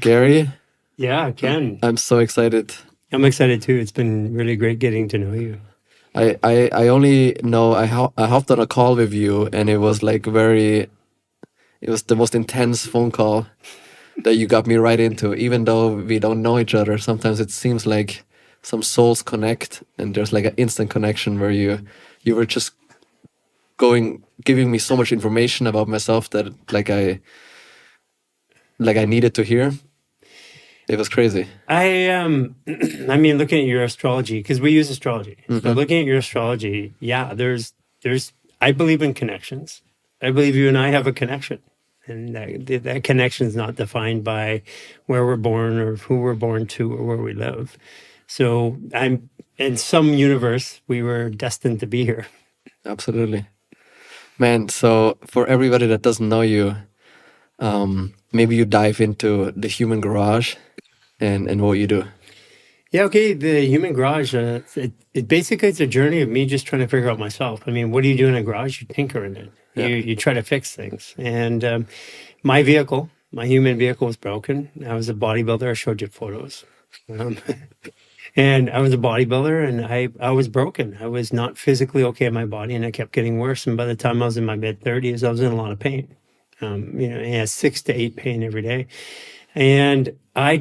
Gary, Yeah, Ken. I'm so excited. I'm excited too. It's been really great getting to know you. I only know I hopped on a call with you, and it was like it was the most intense phone call that you got me right into. Even though we don't know each other, sometimes it seems like some souls connect, and there's like an instant connection where you were just giving me so much information about myself that like I needed to hear. It was crazy. I mean, looking at your astrology, because we use astrology. So Hmm. looking at your astrology, yeah, there's I believe in connections. I believe you and I have a connection. And that connection is not defined by where we're born or who we're born to or where we live. So I'm in some universe, we were destined to be here. Absolutely, man. So for everybody that doesn't know you, maybe you dive into the human garage and what you do. Yeah, okay. The human garage, it basically it's a journey of me just trying to figure out myself. I mean, what do you do in a garage? You tinker in it. Yeah. You try to fix things. And my vehicle, my human vehicle was broken. I was a bodybuilder. I showed you photos. Um, and I was a bodybuilder and I was broken. I was not physically okay in my body and it kept getting worse. And by the time I was in my mid 30s, I was in a lot of pain. I had 6 to 8 pain every day. And I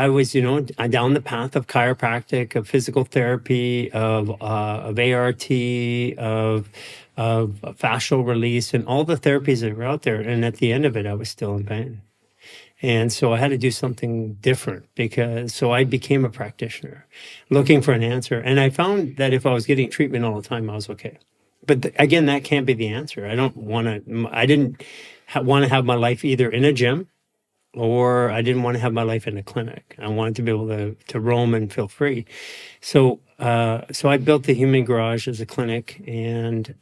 was, down the path of chiropractic, of physical therapy, of ART, of fascial release, and all the therapies that were out there. And at the end of it, I was still in pain. And so I had to do something different so I became a practitioner looking for an answer. And I found that if I was getting treatment all the time, I was okay. But again, that can't be the answer. I didn't want to have my life either in a gym or I didn't want to have my life in a clinic. I wanted to be able to roam and feel free. So I built the Human Garage as a clinic, and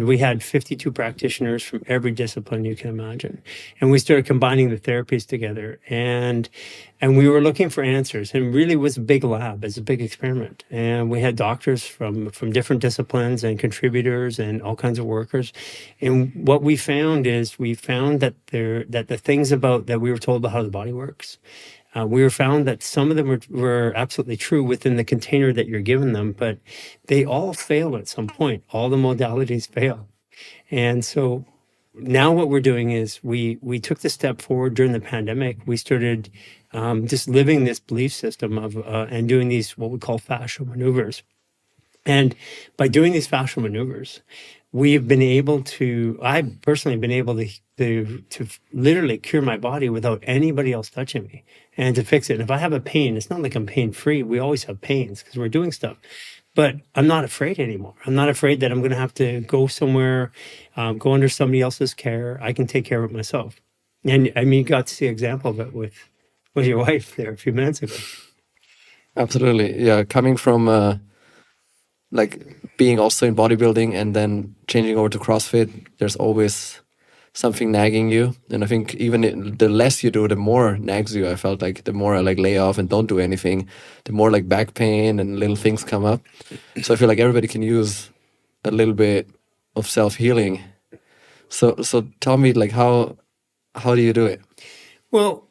we had 52 practitioners from every discipline you can imagine, and we started combining the therapies together, and we were looking for answers, and really it was a big lab, it's a big experiment, and we had doctors from different disciplines and contributors and all kinds of workers, and what we found that the things about that we were told about how the body works. We found that some of them were absolutely true within the container that you're given them, but they all fail at some point. All the modalities fail. And so now what we're doing is we took the step forward during the pandemic. We started just living this belief system of and doing these what we call fascial maneuvers. And by doing these fascial maneuvers, I've personally been able to literally cure my body without anybody else touching me and to fix it. And if I have a pain, it's not like I'm pain free. We always have pains because we're doing stuff. But I'm not afraid anymore. I'm not afraid that I'm going to have to go somewhere, go under somebody else's care. I can take care of it myself. And I mean, you got to see an example of it with your wife there a few minutes ago. Absolutely. Yeah. Coming from like being also in bodybuilding and then changing over to CrossFit, there's always something nagging you. And I think the less you do, the more nags you. I felt like the more I like lay off and don't do anything, the more like back pain and little things come up. So I feel like everybody can use a little bit of self-healing. So tell me, like, how do you do it? Well,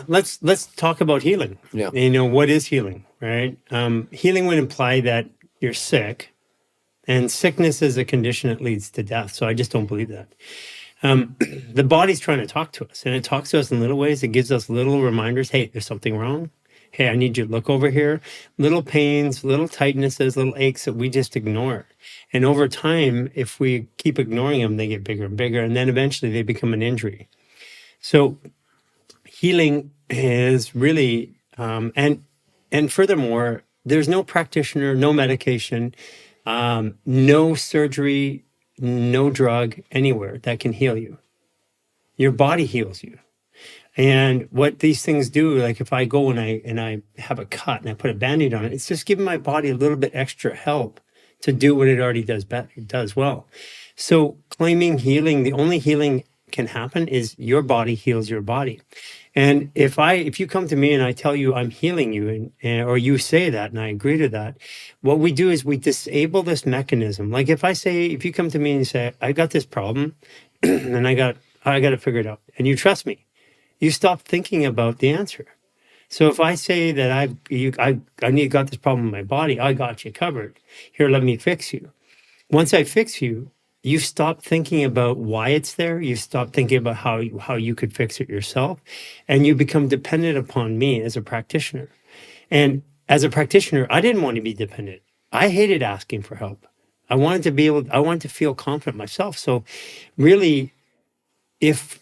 let's talk about healing. Yeah. What is healing, right? Healing would imply that you're sick, and sickness is a condition that leads to death. So I just don't believe that. The body's trying to talk to us, and it talks to us in little ways. It gives us little reminders. Hey, there's something wrong. Hey, I need you to look over here. Little pains, little tightnesses, little aches that we just ignore. And over time, if we keep ignoring them, they get bigger and bigger, and then eventually they become an injury. So healing is really, and furthermore, there's no practitioner, no medication, no surgery, no drug anywhere that can heal you. Your body heals you. And what these things do, like if I go and I have a cut and I put a Band-Aid on it, it's just giving my body a little bit extra help to do what it already does well. So claiming healing, the only healing can happen is your body heals your body. And if you come to me and I tell you I'm healing you, or you say that and I agree to that, what we do is we disable this mechanism. Like if you come to me and you say, I got this problem and I got to figure it out, and you trust me, You stop thinking about the answer. So if I say that I got this problem in my body, I got you covered. Here, let me fix you. Once I fix you, you stop thinking about why it's there. You stop thinking about how you could fix it yourself, and you become dependent upon me as a practitioner. And as a practitioner, I didn't want to be dependent. I hated asking for help. I wanted to be able. I wanted to feel confident myself. So, really, if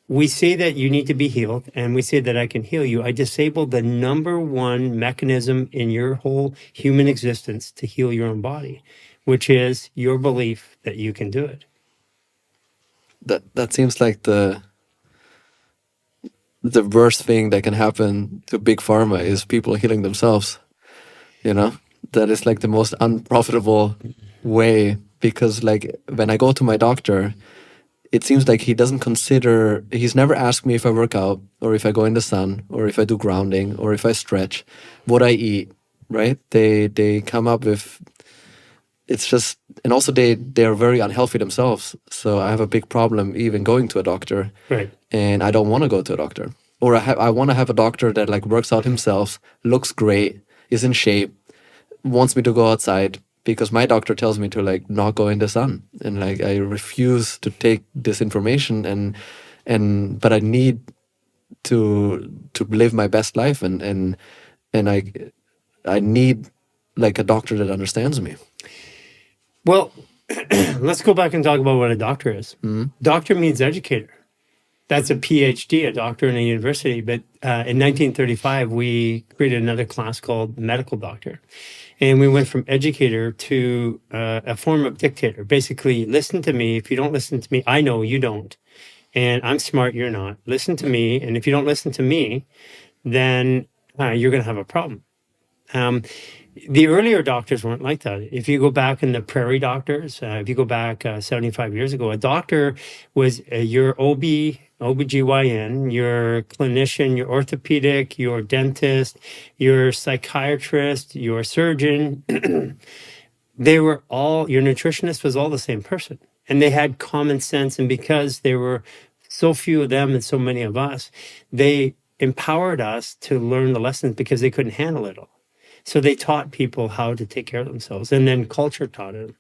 we say that you need to be healed and we say that I can heal you, I disabled the number one mechanism in your whole human existence to heal your own body, which is your belief that you can do it. That seems like the worst thing that can happen to big pharma is people healing themselves. You know, that is like the most unprofitable way, because like when I go to my doctor, it seems like he doesn't consider, he's never asked me if I work out or if I go in the sun or if I do grounding or if I stretch, what I eat, right? They come up with, it's just, and also they're very unhealthy themselves. So I have a big problem even going to a doctor. Right. And I don't want to go to a doctor. Or I want to have a doctor that like works out himself, looks great, is in shape, wants me to go outside, because my doctor tells me to like not go in the sun, and like I refuse to take this information, and but I need to live my best life, and I need like a doctor that understands me. Well, let's go back and talk about what a doctor is. Doctor means educator. That's a PhD, a doctor in a university. But in 1935, we created another class called medical doctor. And we went from educator to a form of dictator. Basically, listen to me. If you don't listen to me, I know you don't. And I'm smart, you're not. Listen to me. And if you don't listen to me, then you're going to have a problem. The earlier doctors weren't like that. If you go back in the prairie doctors, if you go back 75 years ago, a doctor was your OBGYN, your clinician, your orthopedic, your dentist, your psychiatrist, your surgeon. They were all, your nutritionist was all the same person. And they had common sense. And because there were so few of them and so many of us, they empowered us to learn the lessons because they couldn't handle it all. So they taught people how to take care of themselves, and then culture taught it.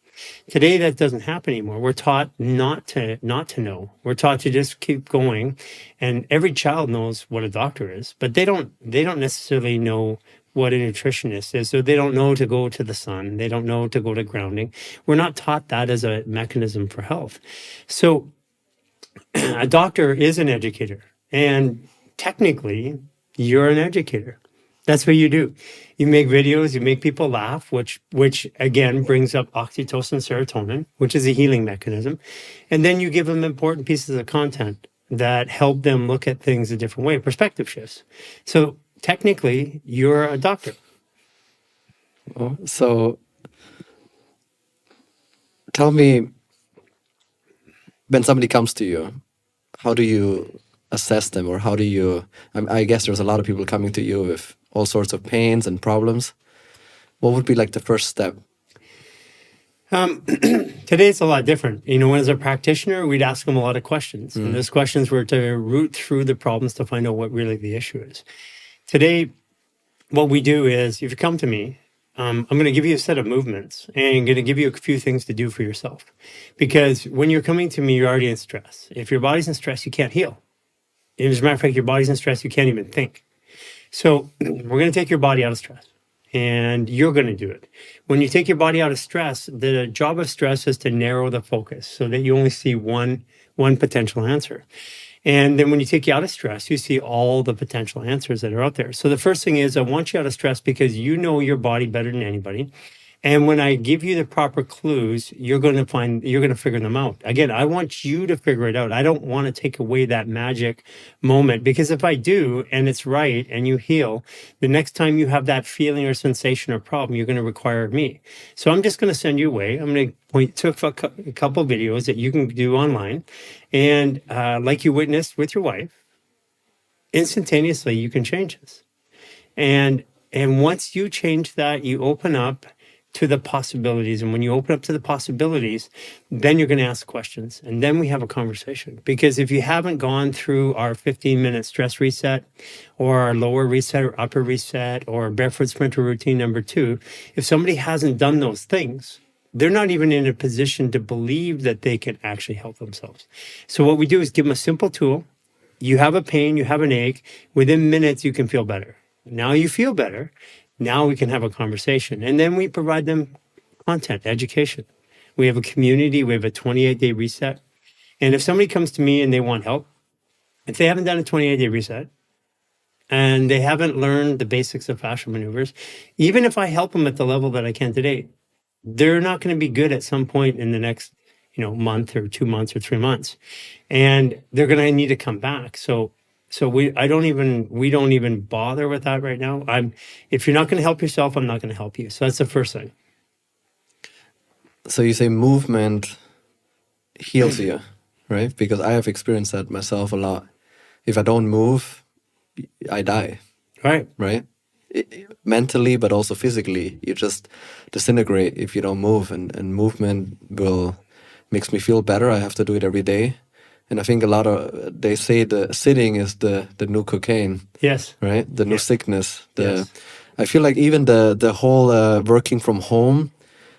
Today, that doesn't happen anymore. We're taught not to know. We're taught to just keep going, and every child knows what a doctor is, but they don't necessarily know what a nutritionist is. So they don't know to go to the sun. They don't know to go to grounding. We're not taught that as a mechanism for health. So a doctor is an educator, and technically, you're an educator. That's what you do. You make videos, you make people laugh, which again brings up oxytocin, serotonin, which is a healing mechanism. And then you give them important pieces of content that help them look at things a different way, perspective shifts. So technically, you're a doctor. So tell me, when somebody comes to you, how do you assess them, or how do you, I guess there's a lot of people coming to you with all sorts of pains and problems. What would be like the first step? Today it's a lot different. You know, as a practitioner, we'd ask them a lot of questions. And those questions were to root through the problems to find out what really the issue is. Today, what we do is, if you come to me, I'm going to give you a set of movements, and I'm going to give you a few things to do for yourself. Because when you're coming to me, you're already in stress. If your body's in stress, you can't heal. As a matter of fact, your body's in stress, you can't even think. So we're going to take your body out of stress, and you're going to do it. When you take your body out of stress, the job of stress is to narrow the focus so that you only see one potential answer. And then when you take you out of stress, you see all the potential answers that are out there. So the first thing is, I want you out of stress because you know your body better than anybody. And when I give you the proper clues, you're going to figure them out. Again, I want you to figure it out. I don't want to take away that magic moment, because if I do, and it's right, and you heal, the next time you have that feeling or sensation or problem, you're going to require me. So I'm just going to send you away. I'm going to point to a couple videos that you can do online. And like you witnessed with your wife, instantaneously, you can change this. And once you change that, you open up to the possibilities. And when you open up to the possibilities, then you're going to ask questions. And then we have a conversation. Because if you haven't gone through our 15-minute stress reset or our lower reset or upper reset or barefoot sprinter routine number 2, if somebody hasn't done those things, they're not even in a position to believe that they can actually help themselves. So what we do is give them a simple tool. You have a pain, you have an ache. Within minutes, you can feel better. Now you feel better. Now we can have a conversation. And then we provide them content, education. We have a community. We have a 28-day reset. And if somebody comes to me and they want help, if they haven't done a 28-day reset and they haven't learned the basics of fascia maneuvers, even if I help them at the level that I can today, they're not going to be good at some point in the next, month or 2 months or 3 months, and they're going to need to come back. So we don't even bother with that right now. If you're not going to help yourself, I'm not going to help you. So that's the first thing. So you say movement heals you, right? Because I have experienced that myself a lot. If I don't move, I die. Right? Mentally, but also physically, you just disintegrate if you don't move. And movement makes me feel better. I have to do it every day. And I think they say the sitting is the new cocaine. Yes. Right? The new sickness. Yes. I feel like even the whole working from home,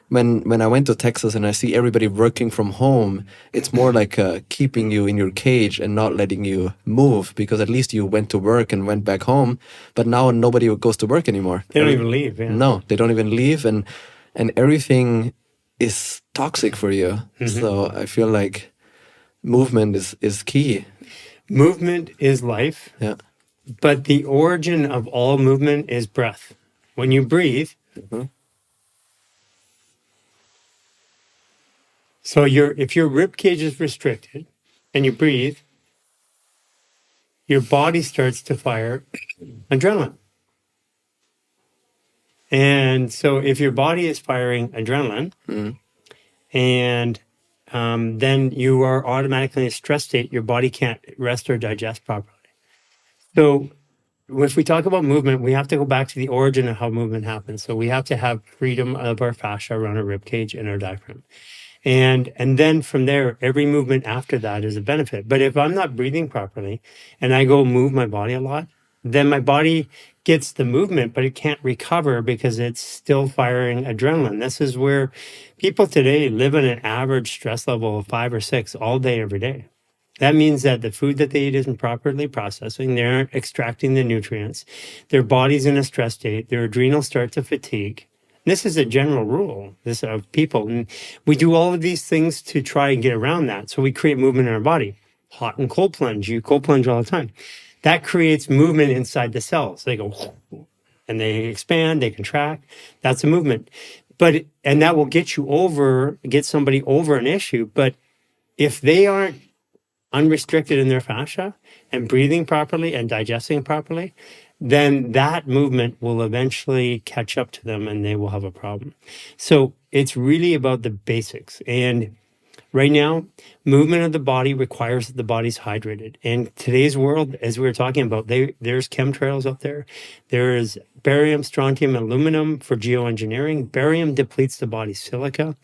when I went to Texas and I see everybody working from home, it's more like keeping you in your cage and not letting you move, because at least you went to work and went back home. But now nobody goes to work anymore. They don't even leave. Yeah. No, they don't even leave. And everything is toxic for you. Mm-hmm. So I feel like movement is key. Movement is life. Yeah. But the origin of all movement is breath. When you breathe, mm-hmm. So if your rib cage is restricted and you breathe, your body starts to fire adrenaline. And so if your body is firing adrenaline, and then you are automatically in a stress state, your body can't rest or digest properly. So if we talk about movement, we have to go back to the origin of how movement happens. So we have to have freedom of our fascia around our rib cage and our diaphragm. And then from there, every movement after that is a benefit. But if I'm not breathing properly and I go move my body a lot, then my body gets the movement, but it can't recover because it's still firing adrenaline. This is where people today live in an average stress level of 5 or 6 all day, every day. That means that the food that they eat isn't properly processing. They aren't extracting the nutrients. Their body's in a stress state. Their adrenals start to fatigue. This is a general rule of people. And we do all of these things to try and get around that. So we create movement in our body. Hot and cold plunge. You cold plunge all the time. That creates movement inside the cells. They go, and they expand, they contract. That's a movement. And that will get somebody over an issue. But if they aren't unrestricted in their fascia and breathing properly and digesting properly, then that movement will eventually catch up to them and they will have a problem. So it's really about the basics. And right now, movement of the body requires that the body's hydrated. And today's world, as we were talking about, there's chemtrails out there. There is barium, strontium, and aluminum for geoengineering. Barium depletes the body's silica.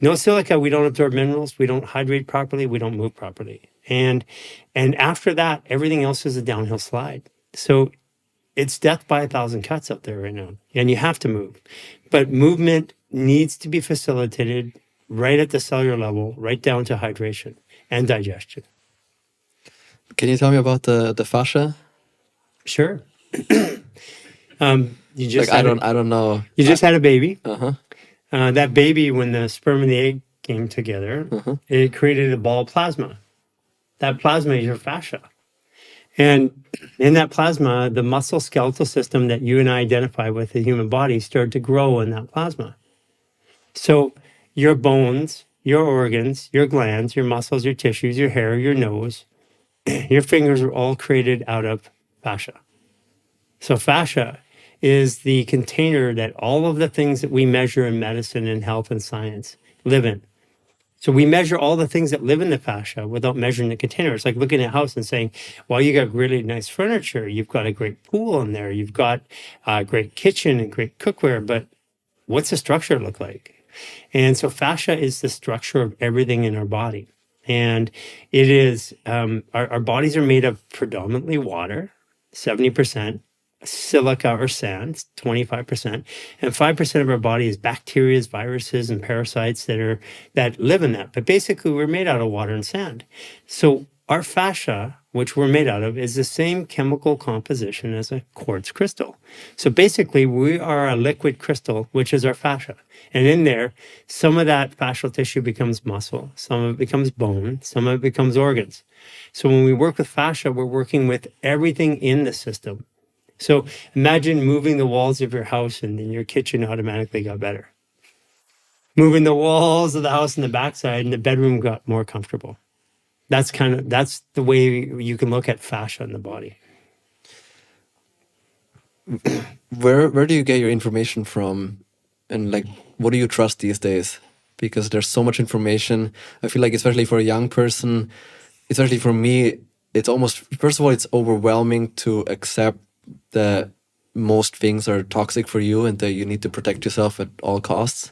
No silica, we don't absorb minerals, we don't hydrate properly, we don't move properly. And after that, everything else is a downhill slide. So it's death by 1,000 cuts out there right now, and you have to move. But movement needs to be facilitated right at the cellular level, right down to hydration and digestion. Can you tell me about the fascia? Sure. You just I don't know. You just had a baby. Uh-huh. That baby, when the sperm and the egg came together, it created a ball of plasma. That plasma is your fascia. And in that plasma, the muscle skeletal system that you and I identify with the human body started to grow in that plasma. So your bones, your organs, your glands, your muscles, your tissues, your hair, your nose, your fingers are all created out of fascia. So fascia is the container that all of the things that we measure in medicine and health and science live in. So we measure all the things that live in the fascia without measuring the container. It's like looking at a house and saying, well, you got really nice furniture. You've got a great pool in there. You've got a great kitchen and great cookware. But what's the structure look like? And so fascia is the structure of everything in our body. And it is, our bodies are made of predominantly water, 70%, silica or sand, 25%, and 5% of our body is bacteria, viruses, and parasites that live in that. But basically, we're made out of water and sand. So our fascia, which we're made out of, is the same chemical composition as a quartz crystal. So basically, we are a liquid crystal, which is our fascia. And in there, some of that fascial tissue becomes muscle, some of it becomes bone, some of it becomes organs. So when we work with fascia, we're working with everything in the system. So imagine moving the walls of your house and then your kitchen automatically got better. Moving the walls of the house in the backside and the bedroom got more comfortable. That's the way you can look at fascia in the body. Where do you get your information from, and like what do you trust these days? Because there's so much information. I feel like especially for a young person, especially for me, it's almost, first of all, it's overwhelming to accept that most things are toxic for you and that you need to protect yourself at all costs,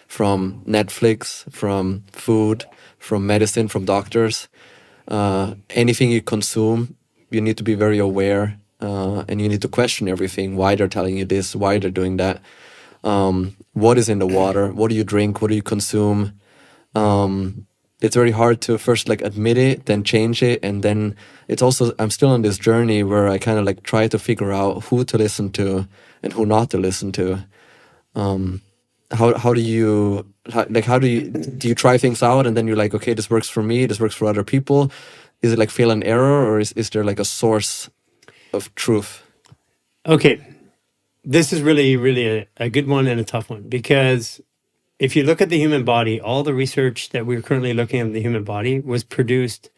from Netflix, from food, from medicine, from doctors. Anything you consume, you need to be very aware, and you need to question everything, why they're telling you this, why they're doing that. What is in the water, what do you drink, what do you consume. It's very hard to first like admit it, then change it, and then it's also, I'm still on this journey where I kind of like try to figure out who to listen to and who not to listen to. How do you how do you try things out and then you're like, okay, this works for me, this works for other people? Is it like fail and error, or is there like a source of truth? Okay, this is really a good one and a tough one, because if you look at the human body, all the research that we're currently looking at the human body was produced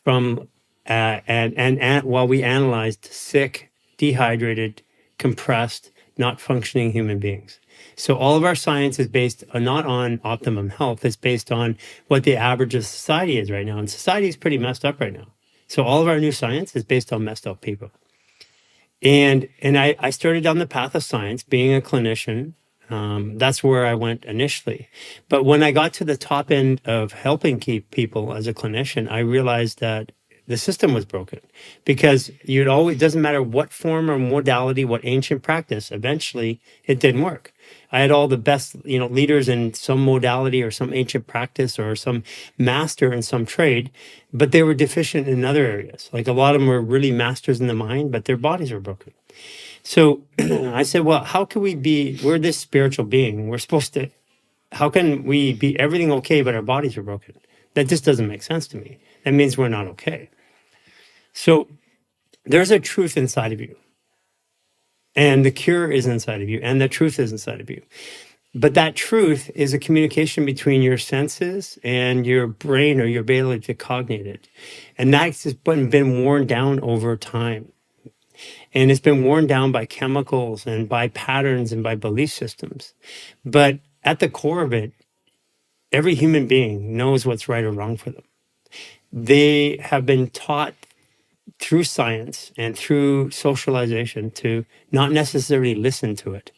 from and while we analyzed sick, dehydrated, compressed, not functioning human beings. So all of our science is based not on optimum health. It's based on what the average of society is right now. And society is pretty messed up right now. So all of our new science is based on messed up people. And I started down the path of science, being a clinician. That's where I went initially. But when I got to the top end of helping keep people as a clinician, I realized that the system was broken, because you'd always, doesn't matter what form or modality, what ancient practice, eventually it didn't work. I had all the best, leaders in some modality or some ancient practice or some master in some trade, but they were deficient in other areas. Like a lot of them were really masters in the mind, but their bodies were broken. So I said, well, how can we're this spiritual being. We're supposed to, how can we be everything okay, but our bodies are broken? That just doesn't make sense to me. That means we're not okay. So there's a truth inside of you, and the cure is inside of you, and the truth is inside of you. But that truth is a communication between your senses and your brain, or your ability to cognate it. And that's been worn down over time. And it's been worn down by chemicals and by patterns and by belief systems. But at the core of it, every human being knows what's right or wrong for them. They have been taught through science and through socialization to not necessarily listen to it.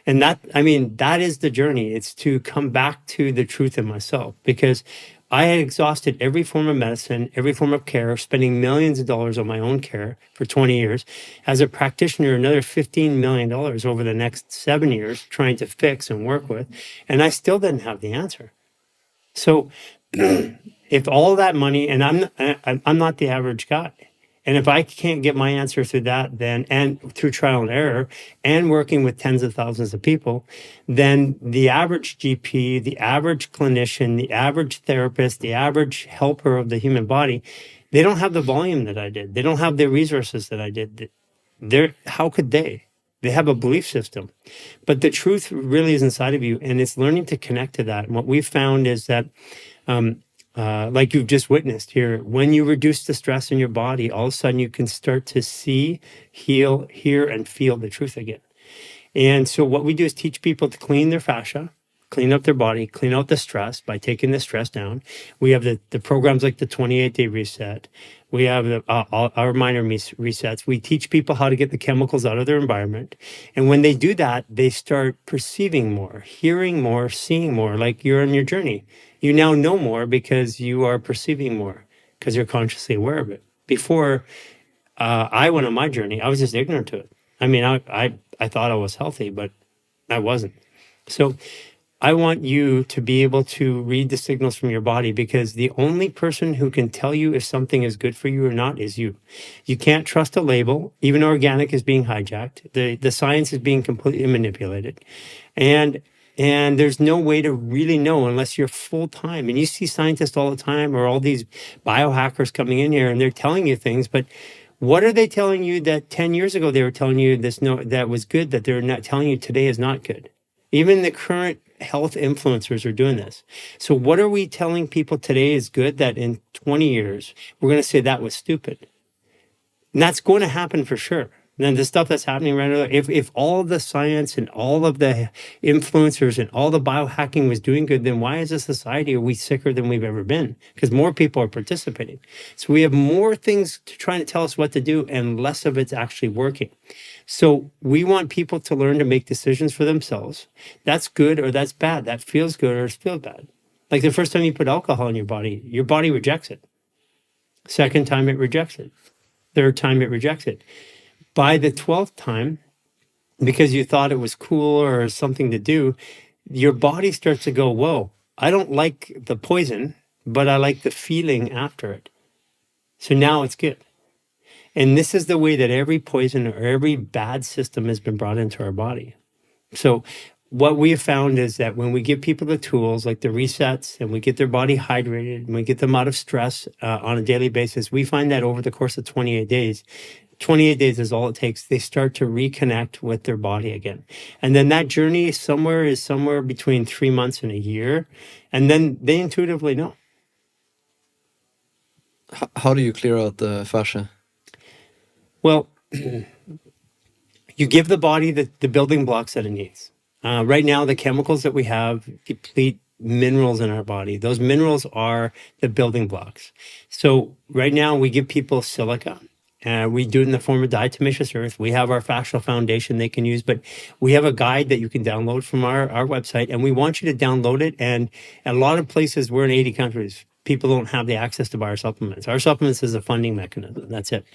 And that is the journey. It's to come back to the truth in myself, because I had exhausted every form of medicine, every form of care, spending millions of dollars on my own care for 20 years. As a practitioner, another $15 million over the next 7 years trying to fix and work with. And I still didn't have the answer. So if all that money, and I'm not the average guy, and if I can't get my answer through that, then, and through trial and error and working with tens of thousands of people, then the average GP, the average clinician, the average therapist, the average helper of the human body, they don't have the volume that I did. They don't have the resources that I did. How could they? They have a belief system. But the truth really is inside of you, and it's learning to connect to that. And what we've found is that like you've just witnessed here, when you reduce the stress in your body, all of a sudden you can start to see, heal, hear, and feel the truth again. And so what we do is teach people to clean their fascia, clean up their body, clean out the stress by taking the stress down. We have the programs like the 28-day reset. We have our minor resets. We teach people how to get the chemicals out of their environment. And when they do that, they start perceiving more, hearing more, seeing more, like you're on your journey. You now know more because you are perceiving more, because you're consciously aware of it. Before I went on my journey, I was just ignorant to it. I mean, I thought I was healthy, but I wasn't. So I want you to be able to read the signals from your body, because the only person who can tell you if something is good for you or not is you. You can't trust a label. Even organic is being hijacked. The science is being completely manipulated. And there's no way to really know unless you're full time. And you see scientists all the time, or all these biohackers coming in here, and they're telling you things, but what are they telling you that 10 years ago they were telling you that was good, that they're not telling you today is not good? Even the current health influencers are doing this. So what are we telling people today is good that in 20 years we're going to say that was stupid? And that's going to happen for sure. And then the stuff that's happening right now, if all the science and all of the influencers and all the biohacking was doing good, then why as a society are we sicker than we've ever been? Because more people are participating. So we have more things to try to tell us what to do, and less of it's actually working. So we want people to learn to make decisions for themselves. That's good or that's bad. That feels good or it feels bad. Like the first time you put alcohol in your body rejects it. Second time it rejects it. Third time it rejects it. By the 12th time, because you thought it was cool or something to do, your body starts to go, whoa, I don't like the poison, but I like the feeling after it. So now it's good. And this is the way that every poison or every bad system has been brought into our body. So what we have found is that when we give people the tools like the resets, and we get their body hydrated, and we get them out of stress on a daily basis, we find that over the course of 28 days is all it takes. They start to reconnect with their body again. And then that journey is somewhere between 3 months and a year. And then they intuitively know. How do you clear out the fascia? Well, you give the body the building blocks that it needs. Right now, the chemicals that we have deplete minerals in our body. Those minerals are the building blocks. So right now, we give people silica. We do it in the form of diatomaceous earth. We have our fascial foundation they can use, but we have a guide that you can download from our website, and we want you to download it. And a lot of places, we're in 80 countries. People don't have the access to buy our supplements. Our supplements is a funding mechanism. That's it.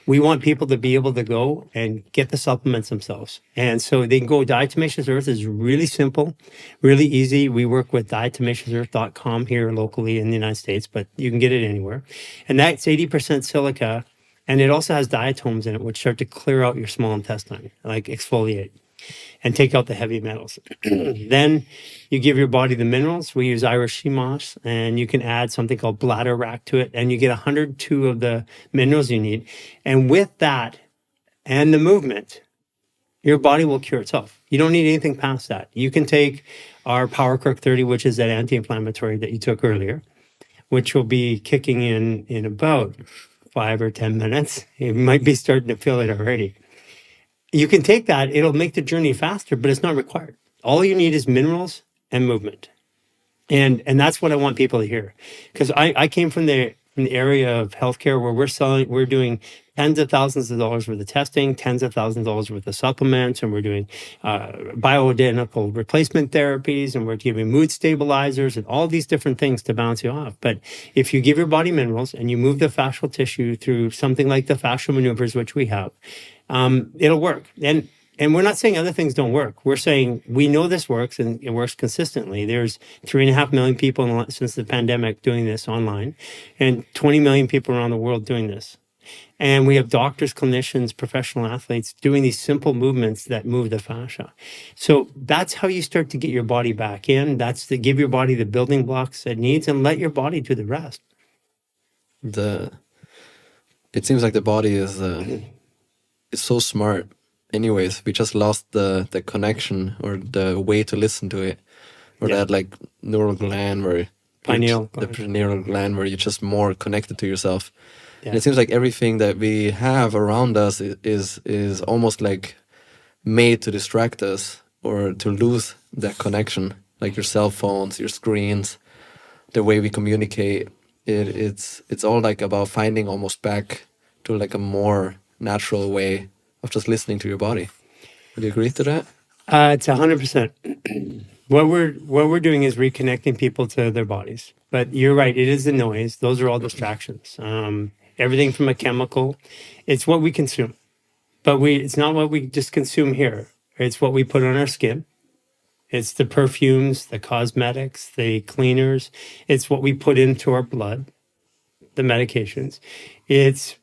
We want people to be able to go and get the supplements themselves. And so they can go. Diatomaceous earth is really simple, really easy. We work with diatomaceousearth.com here locally in the United States, but you can get it anywhere. And that's 80% silica. And it also has diatoms in it, which start to clear out your small intestine, like exfoliate and take out the heavy metals. Then you give your body the minerals. We use Irish sea moss, and you can add something called bladder wrack to it, and you get 102 of the minerals you need. And with that and the movement, your body will cure itself. You don't need anything past that. You can take our Power Crook 30, which is that anti-inflammatory that you took earlier, which will be kicking in about 5 or 10 minutes. You might be starting to feel it already. You can take that. It'll make the journey faster, but it's not required. All you need is minerals and movement. And that's what I want people to hear. Because I came from the area of healthcare where we're doing tens of thousands of dollars worth of testing, tens of thousands of dollars worth of supplements, and we're doing bioidentical replacement therapies, and we're giving mood stabilizers and all these different things to bounce you off. But if you give your body minerals and you move the fascial tissue through something like the fascial maneuvers, which we have, it'll work. And we're not saying other things don't work. We're saying we know this works, and it works consistently. There's 3.5 million people since the pandemic doing this online, and 20 million people around the world doing this. And we have doctors, clinicians, professional athletes doing these simple movements that move the fascia. So that's how you start to get your body back in. That's to give your body the building blocks it needs and let your body do the rest. It seems like the body is so smart. Anyways, we just lost the connection or the way to listen to it, or that like neural gland where the pineal gland where you're just more connected to yourself. Yeah. And it seems like everything that we have around us is almost like made to distract us or to lose that connection, like your cell phones, your screens, the way we communicate. It's all like about finding almost back to like a more natural way of just listening to your body. Would you agree to that? It's 100%. What we're doing is reconnecting people to their bodies. But you're right, it is the noise. Those are all distractions. Everything from a chemical, it's what we consume. But it's not what we just consume here. It's what we put on our skin. It's the perfumes, the cosmetics, the cleaners. It's what we put into our blood, the medications. It's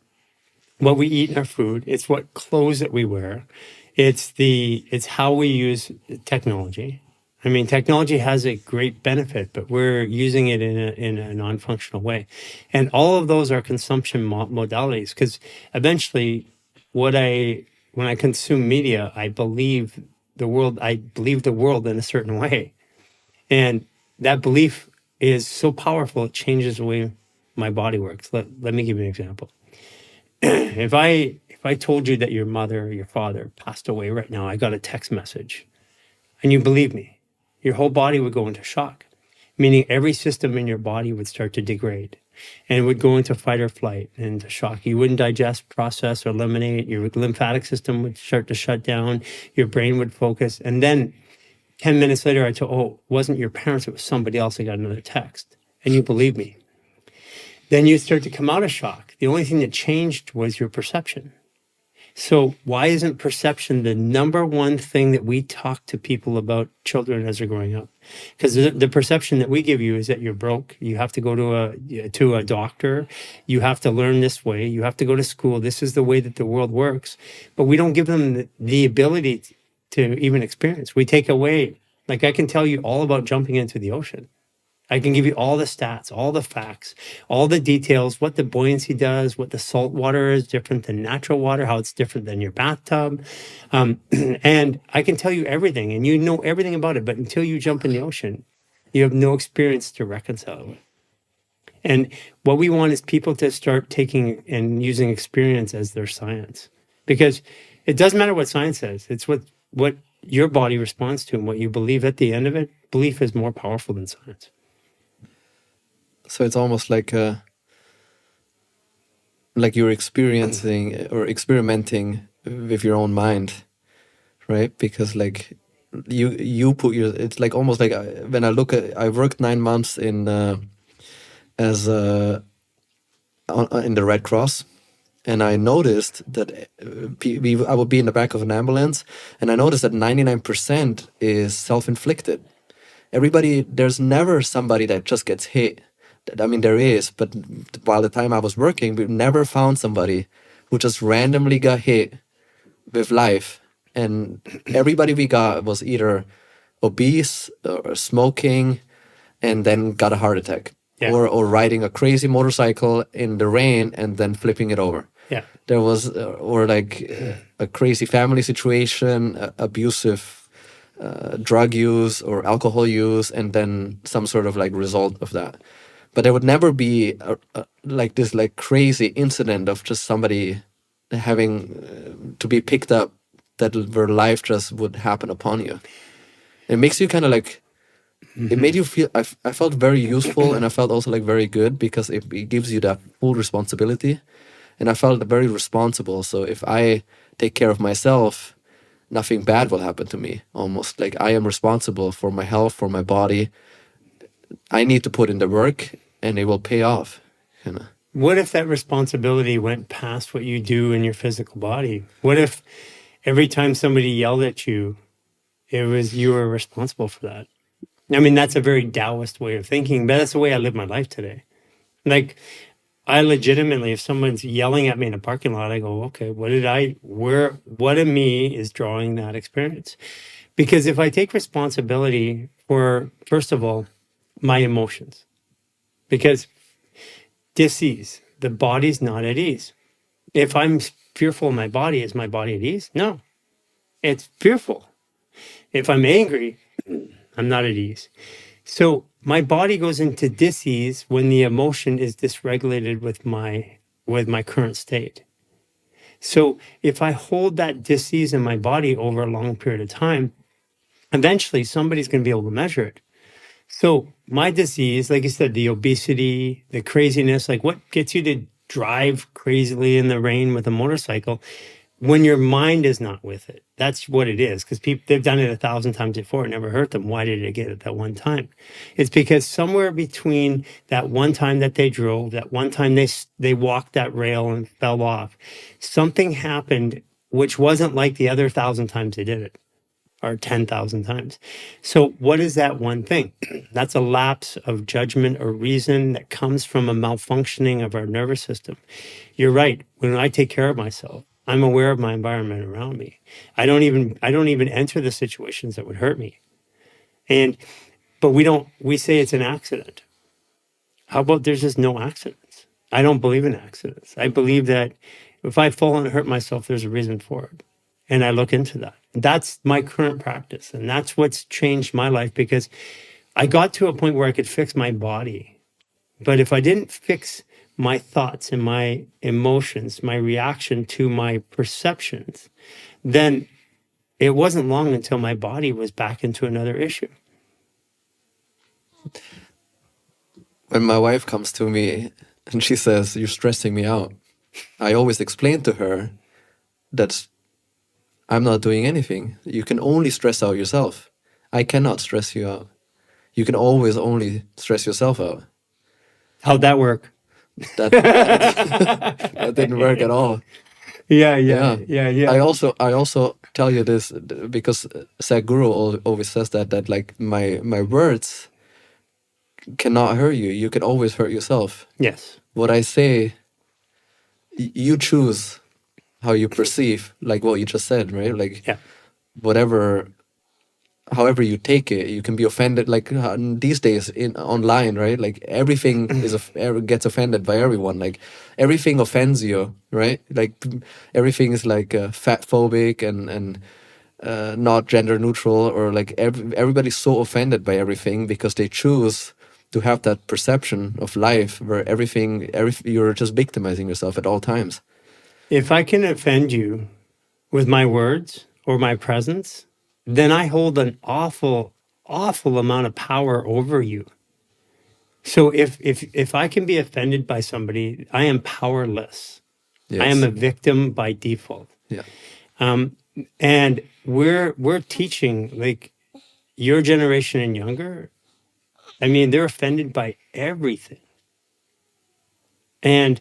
what we eat in our food. It's what clothes that we wear. It's how we use technology. I mean, technology has a great benefit, but we're using it in a non-functional way. And all of those are consumption modalities, because eventually when I consume media, I believe the world in a certain way. And that belief is so powerful, it changes the way my body works. Let me give you an example. If I told you that your mother or your father passed away right now, I got a text message, and you believe me, your whole body would go into shock, meaning every system in your body would start to degrade and would go into fight or flight and into shock. You wouldn't digest, process, or eliminate. Your lymphatic system would start to shut down. Your brain would focus. And then 10 minutes later, I told, oh, it wasn't your parents, it was somebody else. I got another text. And you believe me. Then you start to come out of shock. The only thing that changed was your perception. So why isn't perception the number one thing that we talk to people about, children, as they're growing up? Because the perception that we give you is that you're broke. You have to go to a doctor. You have to learn this way. You have to go to school. This is the way that the world works. But we don't give them the ability to even experience. We take away, like I can tell you all about jumping into the ocean. I can give you all the stats, all the facts, all the details, what the buoyancy does, what the salt water is different than natural water, how it's different than your bathtub. And I can tell you everything, and you know everything about it. But until you jump in the ocean, you have no experience to reconcile with. And what we want is people to start taking and using experience as their science. Because it doesn't matter what science says. It's what your body responds to and what you believe at the end of it. Belief is more powerful than science. So it's almost like you're experiencing or experimenting with your own mind, right? Because like you put your, it's like almost like when I look at, I worked 9 months in as in the Red Cross, and I noticed that I would be in the back of an ambulance, and I noticed that 99% is self-inflicted. Everybody, there's never somebody that just gets hit. I mean, there is, but while the time I was working, we never found somebody who just randomly got hit with life. And everybody we got was either obese or smoking and then got a heart attack. Yeah. Or riding a crazy motorcycle in the rain and then flipping it over. Yeah. There was, or like a crazy family situation, abusive drug use or alcohol use, and then some sort of like result of that. But there would never be like this like crazy incident of just somebody having to be picked up, that where life just would happen upon you. It makes you kind of like, it made you feel, I felt very useful, and I felt also like very good, because it gives you that full responsibility. And I felt very responsible. So if I take care of myself, nothing bad will happen to me. Almost like I am responsible for my health, for my body. I need to put in the work, and it will pay off. You know? What if that responsibility went past what you do in your physical body? What if every time somebody yelled at you, it was you were responsible for that? I mean, that's a very Taoist way of thinking, but that's the way I live my life today. Like, I legitimately, if someone's yelling at me in a parking lot, I go, okay, what in me is drawing that experience? Because if I take responsibility for, first of all, my emotions, because dis-ease, the body's not at ease. If I'm fearful of my body, is my body at ease? No, it's fearful. If I'm angry, I'm not at ease. So my body goes into dis-ease when the emotion is dysregulated with my current state. So if I hold that dis-ease in my body over a long period of time, eventually somebody's going to be able to measure it. So my disease, like you said, the obesity, the craziness, like what gets you to drive crazily in the rain with a motorcycle when your mind is not with it? That's what it is. Because people, they've done it 1,000 times before. It never hurt them. Why did it get it that one time? It's because somewhere between that one time that they drove, that one time they walked that rail and fell off, something happened which wasn't like the other 1,000 times they did it, or 10,000 times. So, what is that one thing? That's a lapse of judgment or reason that comes from a malfunctioning of our nervous system. You're right. When I take care of myself, I'm aware of my environment around me. I don't even enter the situations that would hurt me. And but we say it's an accident. How about there's just no accidents? I don't believe in accidents. I believe that if I fall and hurt myself, there's a reason for it. And I look into that. That's my current practice. And that's what's changed my life because I got to a point where I could fix my body. But if I didn't fix my thoughts and my emotions, my reaction to my perceptions, then it wasn't long until my body was back into another issue. When my wife comes to me and she says, "You're stressing me out," I always explain to her that I'm not doing anything. You can only stress out yourself. I cannot stress you out. You can always only stress yourself out. How'd that work? That that didn't work at all. Yeah. I also tell you this because Sadhguru always says that like my words cannot hurt you. You can always hurt yourself. Yes. What I say, you choose how you perceive, like what you just said, right? Like Yeah. whatever, however you take it, you can be offended. Like these days in online, right? Like everything gets offended by everyone. Like everything offends you, right? Like everything is like fat phobic and not gender neutral, or like everybody's so offended by everything because they choose to have that perception of life where you're just victimizing yourself at all times. If I can offend you with my words or my presence, then I hold an awful, awful amount of power over you. So if I can be offended by somebody, I am powerless. I am Yes. a victim by default. Yeah. And we're teaching like your generation and younger. I mean, they're offended by everything. And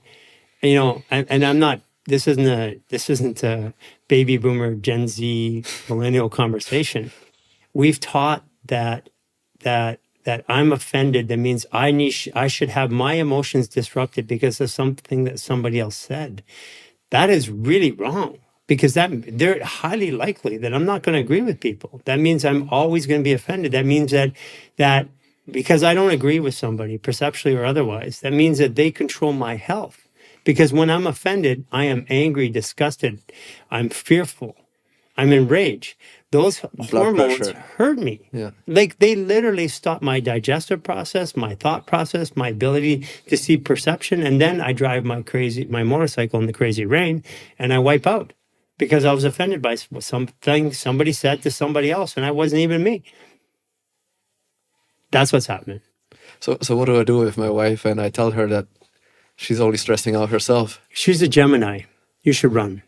and I'm not. This isn't a baby boomer Gen Z millennial conversation. We've taught that I'm offended. That means I should have my emotions disrupted because of something that somebody else said. That is really wrong because that they're highly likely that I'm not going to agree with people. That means I'm always going to be offended. That means that because I don't agree with somebody perceptually or otherwise, that means that they control my health. Because when I'm offended, I am angry, disgusted, I'm fearful, I'm enraged. Those Blood hormones pressure. hurt me. Yeah. Like they literally stop my digestive process, my thought process, my ability to see perception. And then I drive my motorcycle in the crazy rain and I wipe out because I was offended by something somebody said to somebody else and I wasn't even me. That's what's happening. So what do I do with my wife and I tell her that she's only stressing out herself? She's a Gemini. You should run.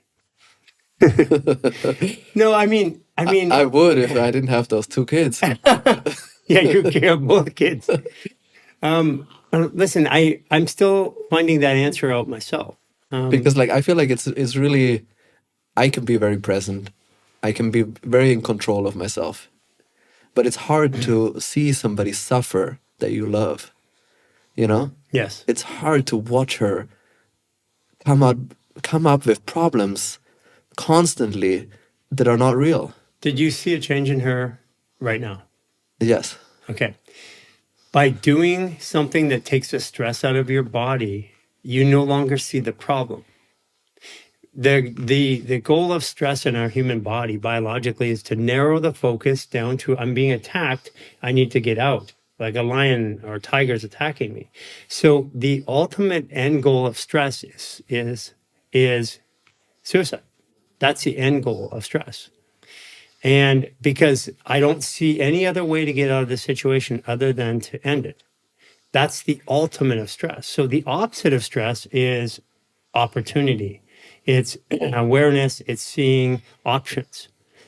No, I mean, I would if I didn't have those two kids. yeah, you care both kids. Listen, I'm still finding that answer out myself. Because like I feel like it's really, I can be very present. I can be very in control of myself. But it's hard to see somebody suffer that you love. You know? Yes. It's hard to watch her come up with problems constantly that are not real. Did you see a change in her right now? Yes. Okay. By doing something that takes the stress out of your body, you no longer see the problem. The goal of stress in our human body biologically is to narrow the focus down to I'm being attacked, I need to get out, like a lion or a tiger is attacking me. So the ultimate end goal of stress is suicide. That's the end goal of stress. And because I don't see any other way to get out of the situation other than to end it. That's the ultimate of stress. So the opposite of stress is opportunity. It's awareness, it's seeing options.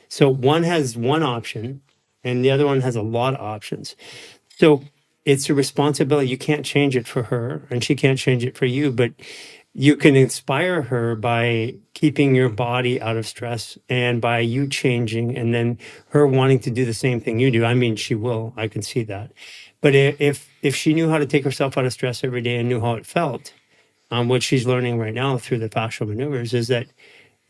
So one has one option and the other one has a lot of options. So it's a responsibility. You can't change it for her and she can't change it for you, but you can inspire her by keeping your body out of stress and by you changing and then her wanting to do the same thing you do. I mean, she will, I can see that. But if she knew how to take herself out of stress every day and knew how it felt, what she's learning right now through the fascial maneuvers is that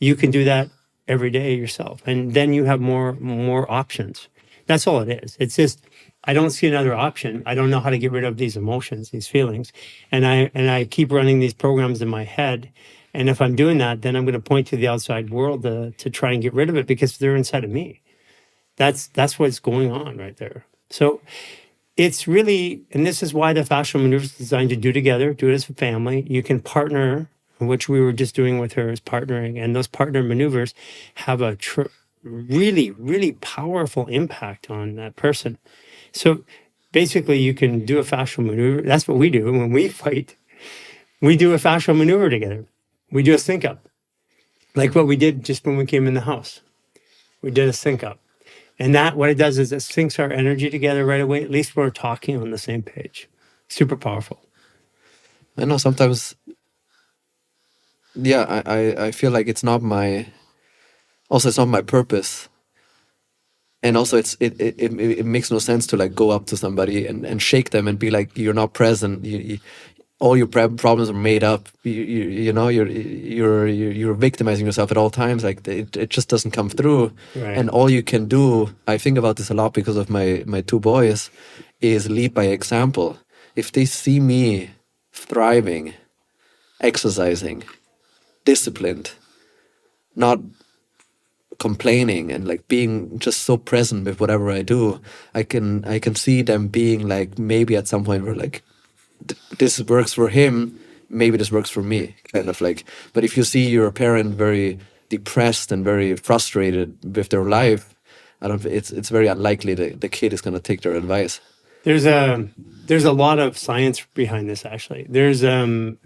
you can do that every day yourself, and then you have more options. That's all it is. It's just I don't see another option. I don't know how to get rid of these emotions, these feelings, and I keep running these programs in my head. And if I'm doing that, then I'm going to point to the outside world to try and get rid of it because they're inside of me. That's what's going on right there. So it's really, and this is why the fascial maneuvers is designed to do together, do it as a family. You can partner, which we were just doing with her is partnering. And those partner maneuvers have a really, really powerful impact on that person. So basically you can do a fascial maneuver. That's what we do when we fight. We do a fascial maneuver together. We do a sync up, like what we did just when we came in the house. We did a sync up. And that, what it does is it syncs our energy together right away. At least we're talking on the same page. Super powerful. I know sometimes, yeah, I feel like it's not my, also it's not my purpose. And also it makes no sense to like go up to somebody and shake them and be like, you're not present. All your problems are made up. You know, you're victimizing yourself at all times. Like it just doesn't come through. Right. And all you can do, I think about this a lot because of my two boys, is lead by example. If they see me thriving, exercising, disciplined, not complaining and like being just so present with whatever I do, I can see them being like, maybe at some point we're like, this works for him, maybe this works for me, kind of like. But if you see your parent very depressed and very frustrated with their life, I don't. It's very unlikely that the kid is going to take their advice. There's a lot of science behind this. Actually, there's a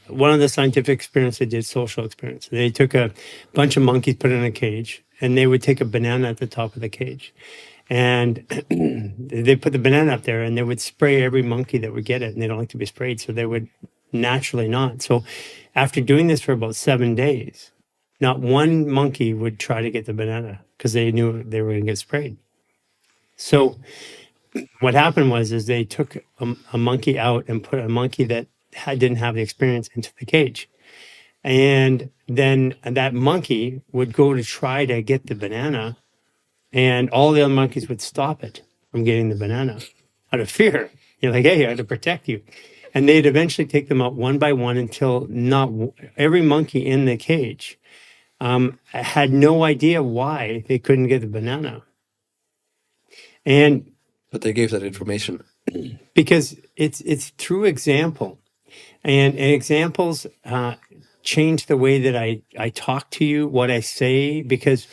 one of the scientific experiments they did, social experiments. They took a bunch of monkeys, put it in a cage, and they would take a banana at the top of the cage. And they put the banana up there and they would spray every monkey that would get it. And they don't like to be sprayed. So they would naturally not. So after doing this for about 7 days, not one monkey would try to get the banana because they knew they were going to get sprayed. So what happened is they took a monkey out and put a monkey that didn't have the experience into the cage. And then that monkey would go to try to get the banana. And all the other monkeys would stop it from getting the banana out of fear. You're like, hey, I had to protect you. And they'd eventually take them out one by one until not every monkey in the cage had no idea why they couldn't get the banana. And But they gave that information. because it's through example. And examples change the way that I talk to you, what I say, because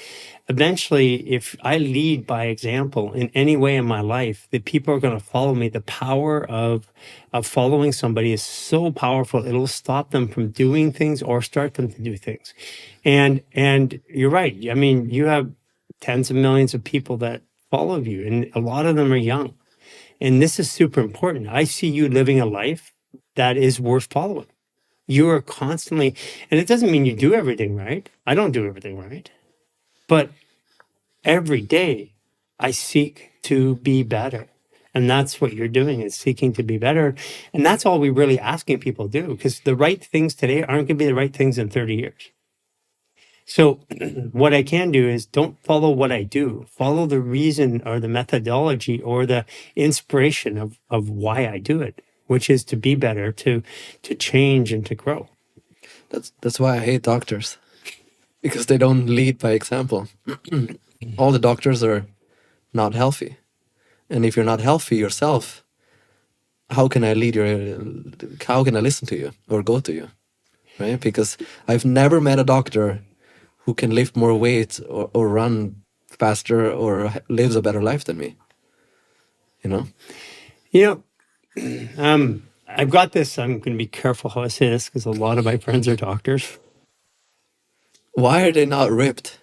eventually, if I lead by example in any way in my life, the people are going to follow me. The power of following somebody is so powerful; it'll stop them from doing things or start them to do things. And you're right. I mean, you have tens of millions of people that follow you, and a lot of them are young. And this is super important. I see you living a life that is worth following. You are constantly, and it doesn't mean you do everything right. I don't do everything right. But every day I seek to be better. And that's what you're doing, is seeking to be better. And that's all we're really asking people to do, because the right things today aren't going to be the right things in 30 years. So what I can do is don't follow what I do. Follow the reason or the methodology or the inspiration of why I do it, which is to be better, to change and to grow. That's why I hate doctors, because they don't lead by example. All the doctors are not healthy, and if you're not healthy yourself, how can I lead how can I listen to you or go to you, right? Because I've never met a doctor who can lift more weight or run faster or lives a better life than me. You know? You know, I've got this. I'm going to be careful how I say this because a lot of my friends are doctors. Why are they not ripped?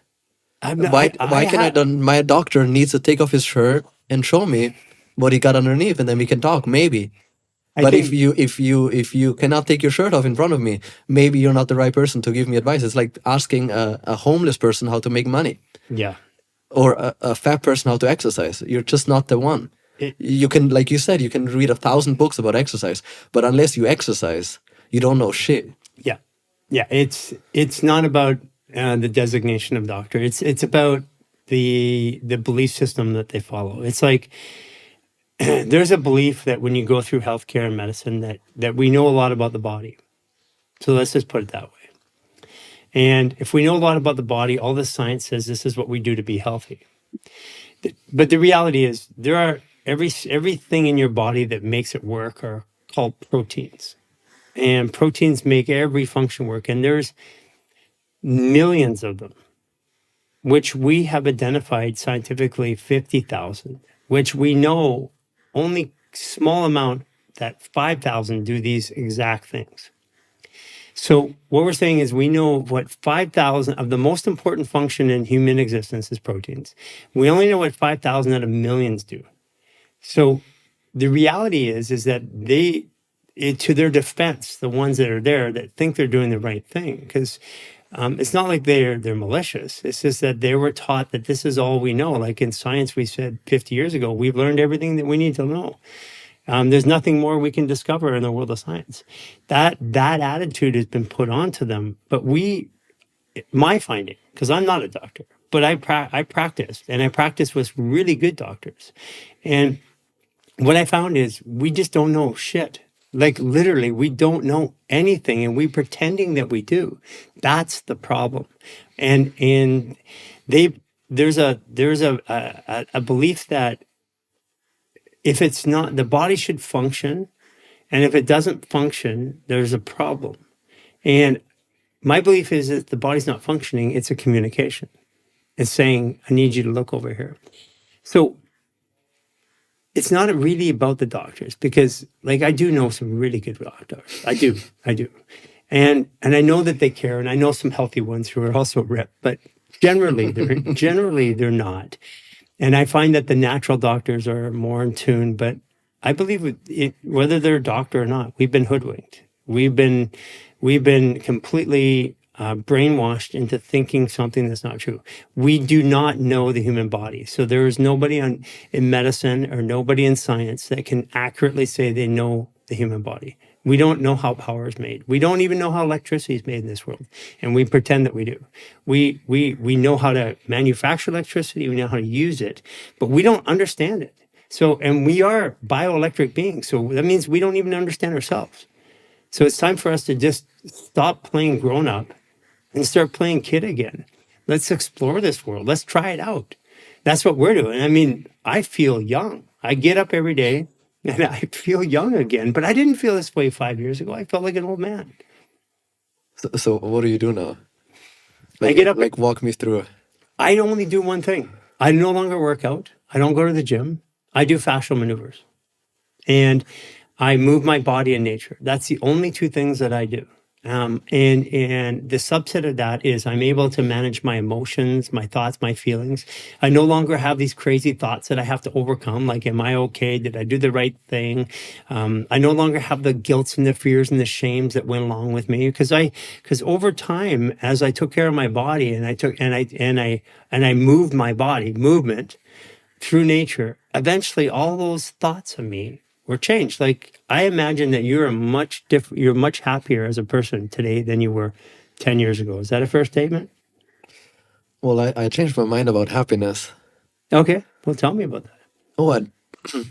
I'm not, Why can I don't? My doctor needs to take off his shirt and show me what he got underneath, and then we can talk. Maybe. I But think, if you cannot take your shirt off in front of me, maybe you're not the right person to give me advice. It's like asking a homeless person how to make money, yeah. or a fat person how to exercise. You're just not the one. It, You can, like you said, you can read 1,000 books about exercise, but unless you exercise, you don't know shit. yeah. Yeah. It's not about the designation of doctor. It's about the belief system that they follow. It's like, there's a belief that when you go through healthcare and medicine that we know a lot about the body. So let's just put it that way. And if we know a lot about the body, all the science says this is what we do to be healthy. But the reality is there are everything in your body that makes it work are called proteins. And proteins make every function work. And there's millions of them, which we have identified scientifically 50,000, which we know only small amount that 5,000 do these exact things. So what we're saying is we know what 5,000 of the most important function in human existence is proteins. We only know what 5,000 out of millions do. So the reality is that to their defense, the ones that are there that think they're doing the right thing, because it's not like they're malicious. It's just that they were taught that this is all we know. Like in science, we said 50 years ago, we've learned everything that we need to know. There's nothing more we can discover in the world of science. That attitude has been put onto them. But my finding, because I'm not a doctor, but I practiced, and I practiced with really good doctors. And what I found is we just don't know shit. Like literally, we don't know anything, and we're pretending that we do. That's the problem. And there's a belief that if it's not, the body should function, and if it doesn't function, there's a problem. And my belief is that the body's not functioning; it's a communication. It's saying, "I need you to look over here." So it's not really about the doctors, because like I do know some really good doctors. I do. And I know that they care, and I know some healthy ones who are also ripped, but generally they're not. And I find that the natural doctors are more in tune, but I believe whether they're a doctor or not, we've been hoodwinked. We've been completely brainwashed into thinking something that's not true. We do not know the human body. So there is nobody in medicine or nobody in science that can accurately say they know the human body. We don't know how power is made. We don't even know how electricity is made in this world, and we pretend that we do. We know how to manufacture electricity. We know how to use it, but we don't understand it. So, and we are bioelectric beings. So that means we don't even understand ourselves. So it's time for us to just stop playing grown up and start playing kid again. Let's explore this world. Let's try it out. That's what we're doing. I mean, I feel young. I get up every day and I feel young again, but I didn't feel this way 5 years ago. I felt like an old man. So what do you do now? I get up. Like walk me through it. I only do one thing. I no longer work out. I don't go to the gym. I do fascial maneuvers. And I move my body in nature. That's the only two things that I do. And the subset of that is I'm able to manage my emotions, my thoughts, my feelings. I no longer have these crazy thoughts that I have to overcome. Like, am I okay? Did I do the right thing? I no longer have the guilts and the fears and the shames that went along with me, because over time, as I took care of my body and I moved my body, movement through nature, eventually all those thoughts of me were changed. Like, I imagine that you're much happier as a person today than you were 10 years ago. Is that a fair statement? Well, I changed my mind about happiness. Okay. Well, tell me about that. Oh,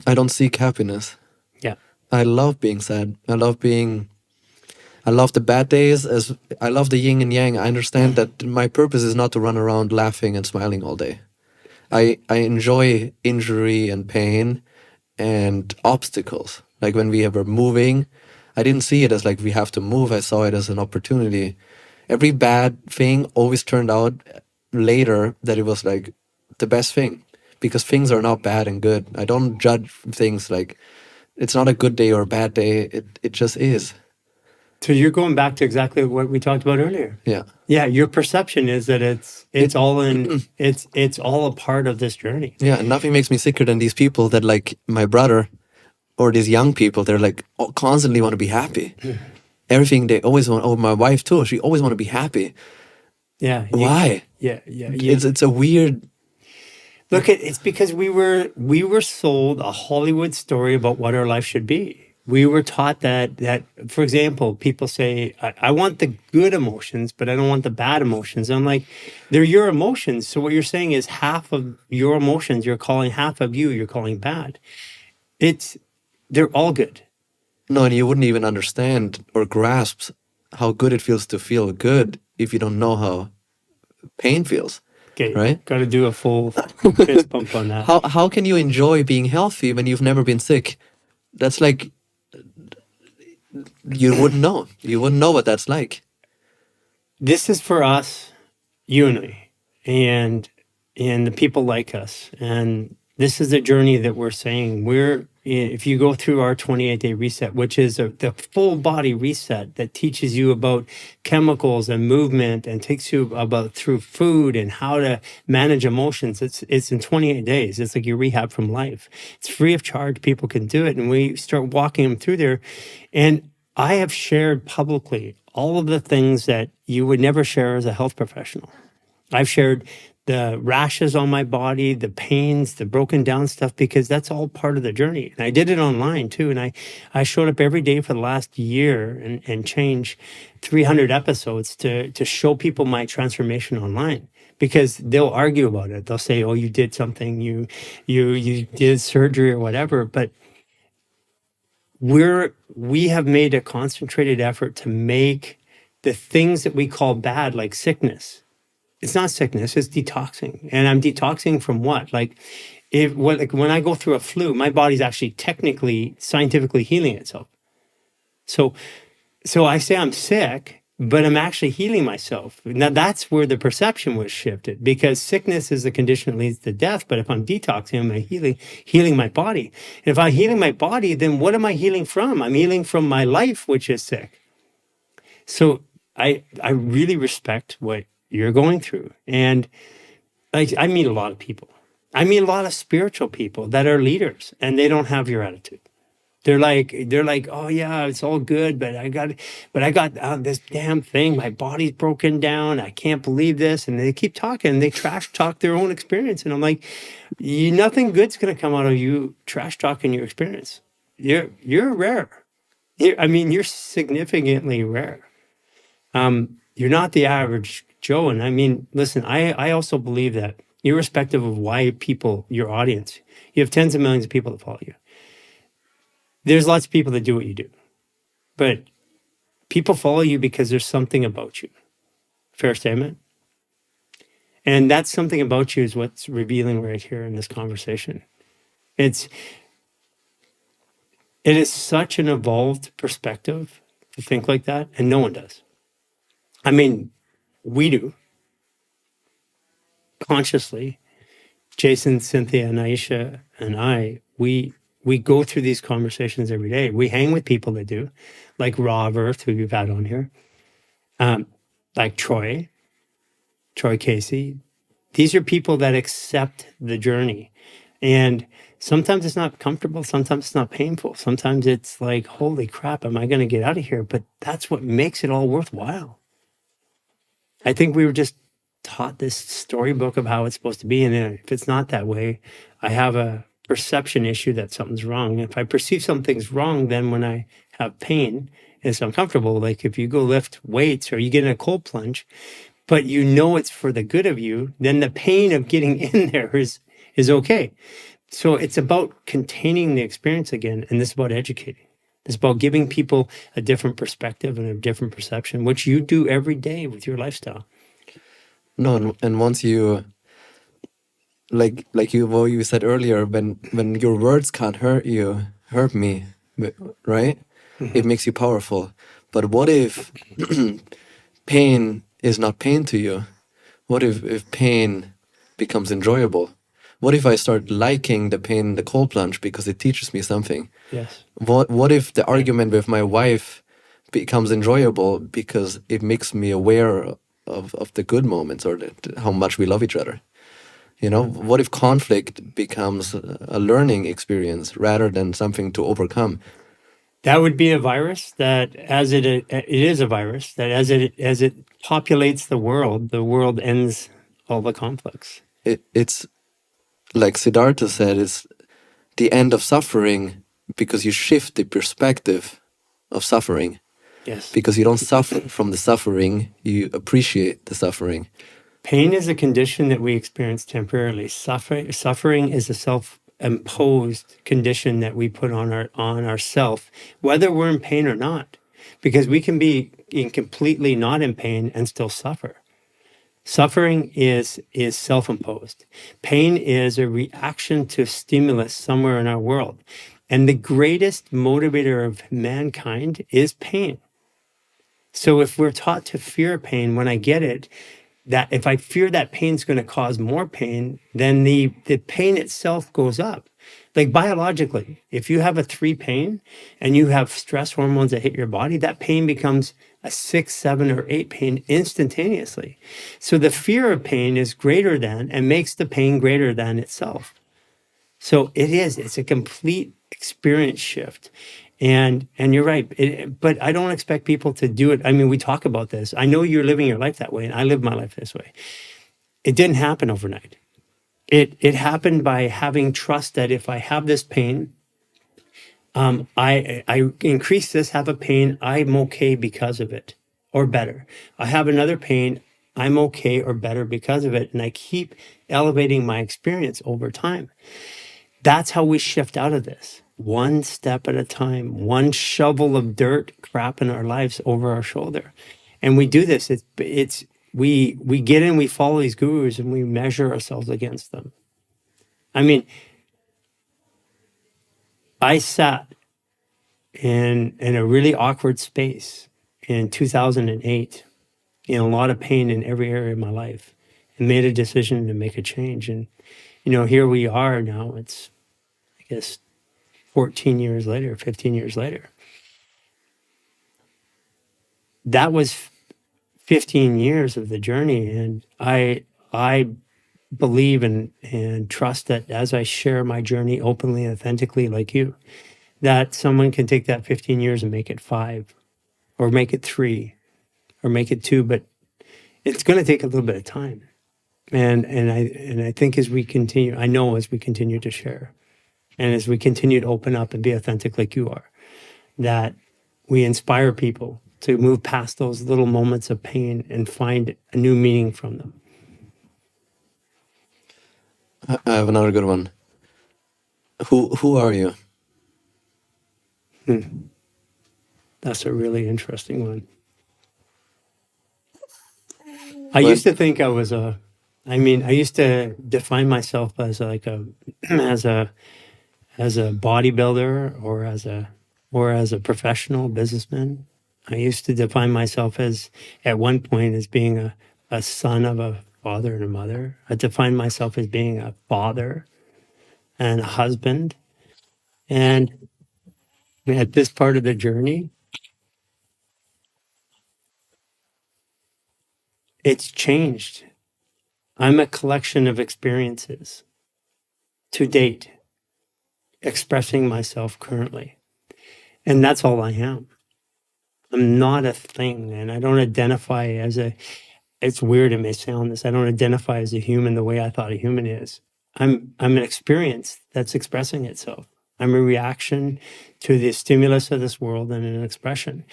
I don't seek happiness. Yeah. I love being sad. I love the bad days. I love the yin and yang. I understand that my purpose is not to run around laughing and smiling all day. I enjoy injury and pain and obstacles. Like when we were moving, I didn't see it as like we have to move. I saw it as an opportunity. every bad thing always turned out later that it was like the best thing, because things are not bad and good. I don't judge things like it's not a good day or a bad day. It just is. So you're going back to exactly what we talked about earlier. Yeah. Yeah, your perception is that it's all in it's all a part of this journey. Yeah, and nothing makes me sicker than these people that, like my brother or these young people, they're like constantly want to be happy. Everything they always want. Oh, my wife too. She always want to be happy. Yeah. Why? Yeah. It's a weird. Look, it's because we were sold a Hollywood story about what our life should be. We were taught that for example, people say, I want the good emotions, but I don't want the bad emotions. I'm like, they're your emotions. So what you're saying is half of your emotions, you're calling half of you're calling bad. They're all good. No, and you wouldn't even understand or grasp how good it feels to feel good if you don't know how pain feels. Okay, right? Got to do a full fist bump on that. How can you enjoy being healthy when you've never been sick? That's like, you wouldn't know. You wouldn't know what that's like. This is for us, you and me, and the people like us. And this is the journey that we're saying. If you go through our 28-day reset, which is the full body reset that teaches you about chemicals and movement and takes you about through food and how to manage emotions, it's in 28 days. It's like your rehab from life. It's free of charge. People can do it. And we start walking them through there. And I have shared publicly all of the things that you would never share as a health professional. I've shared the rashes on my body, the pains, the broken down stuff, because that's all part of the journey. And I did it online too. And I showed up every day for the last year and changed 300 episodes to show people my transformation online, because they'll argue about it. They'll say, oh, you did something, you did surgery or whatever. But we have made a concentrated effort to make the things that we call bad, like sickness. It's not sickness, it's detoxing. And I'm detoxing from what? Like when I go through a flu, my body's actually technically, scientifically healing itself. So I say I'm sick, but I'm actually healing myself. Now that's where the perception was shifted, because sickness is the condition that leads to death. But if I'm detoxing, I'm healing my body. And if I'm healing my body, then what am I healing from? I'm healing from my life, which is sick. So I really respect what you're going through. And I meet a lot of people. I meet a lot of spiritual people that are leaders, and they don't have your attitude. They're like, oh yeah, it's all good, but I got this damn thing. My body's broken down. I can't believe this. And they keep talking. They trash talk their own experience. And I'm like, nothing good's going to come out of you trash talking your experience. You're rare. You're significantly rare. You're not the average Joe. And I mean, listen, I also believe that irrespective of why your audience, you have tens of millions of people that follow you. There's lots of people that do what you do, but people follow you because there's something about you. Fair statement. And that something about you is what's revealing right here in this conversation. It is such an evolved perspective to think like that, and no one does. I mean, we do. Consciously, Jason, Cynthia, and Aisha, and I, we go through these conversations every day. We hang with people that do, like Raw of Earth, who you've had on here, like Troy Casey. These are people that accept the journey. And sometimes it's not comfortable. Sometimes it's not painful. Sometimes it's like, holy crap, am I going to get out of here? But that's what makes it all worthwhile. I think we were just taught this storybook of how it's supposed to be. And if it's not that way, I have a perception issue that something's wrong. If I perceive something's wrong, then when I have pain, it's uncomfortable. Like if you go lift weights or you get in a cold plunge, but you know it's for the good of you, then the pain of getting in there is okay. So it's about containing the experience again, and this is about educating. It's about giving people a different perspective and a different perception, which you do every day with your lifestyle. No, and once you, like what you said earlier, when your words can't hurt me, right? Mm-hmm. It makes you powerful. But what if pain is not pain to you? What if pain becomes enjoyable? What if I start liking the pain in the cold plunge because it teaches me something? Yes. What if the argument with my wife becomes enjoyable because it makes me aware of the good moments or how much we love each other? You know, what if conflict becomes a learning experience rather than something to overcome? That would be a virus that, as it is a virus that, as it populates the world ends all the conflicts. It's like Siddhartha said, it's the end of suffering because you shift the perspective of suffering. Yes. Because you don't suffer from the suffering, you appreciate the suffering. Pain is a condition that we experience temporarily. Suffering is a self-imposed condition that we put on ourself, whether we're in pain or not, because we can be completely not in pain and still suffer. Suffering is self-imposed. Pain is a reaction to stimulus somewhere in our world. And the greatest motivator of mankind is pain. So if we're taught to fear pain, when I get it, that if I fear that pain's going to cause more pain, then the pain itself goes up. Like biologically, if you have a 3 pain and you have stress hormones that hit your body, that pain becomes a 6, 7, or 8 pain instantaneously. So the fear of pain is greater than and makes the pain greater than itself. So it's a complete experience shift. And you're right, but I don't expect people to do it. I mean, we talk about this. I know you're living your life that way, and I live my life this way. It didn't happen overnight. It happened by having trust that if I have this pain, I increase this, have a pain, I'm okay because of it, or better. I have another pain, I'm okay or better because of it, and I keep elevating my experience over time. That's how we shift out of this. One step at a time, one shovel of dirt, crap in our lives over our shoulder. And we do this. We get in, we follow these gurus and we measure ourselves against them. I mean, I sat in a really awkward space in 2008, in a lot of pain in every area of my life, and made a decision to make a change. And, here we are now. It's, I guess, 14 years later, 15 years later. That was 15 years of the journey. And I believe and trust that as I share my journey openly and authentically like you, that someone can take that 15 years and make it 5 or make it 3 or make it 2, but it's going to take a little bit of time. And I think as we continue, I know as we continue to share and as we continue to open up and be authentic like you are, that we inspire people to move past those little moments of pain and find a new meaning from them. I have another good one. Who are you? That's a really interesting one. I used to think I was I used to define myself as as a bodybuilder or as a professional businessman. I used to define myself as, at one point, as being a son of a father and a mother. I defined myself as being a father and a husband. And at this part of the journey, it's changed. I'm a collection of experiences to date, expressing myself currently. And that's all I am. I'm not a thing, and I don't identify as it's weird, it may sound this, I don't identify as a human the way I thought a human is. I'm an experience that's expressing itself. I'm a reaction to the stimulus of this world and an expression.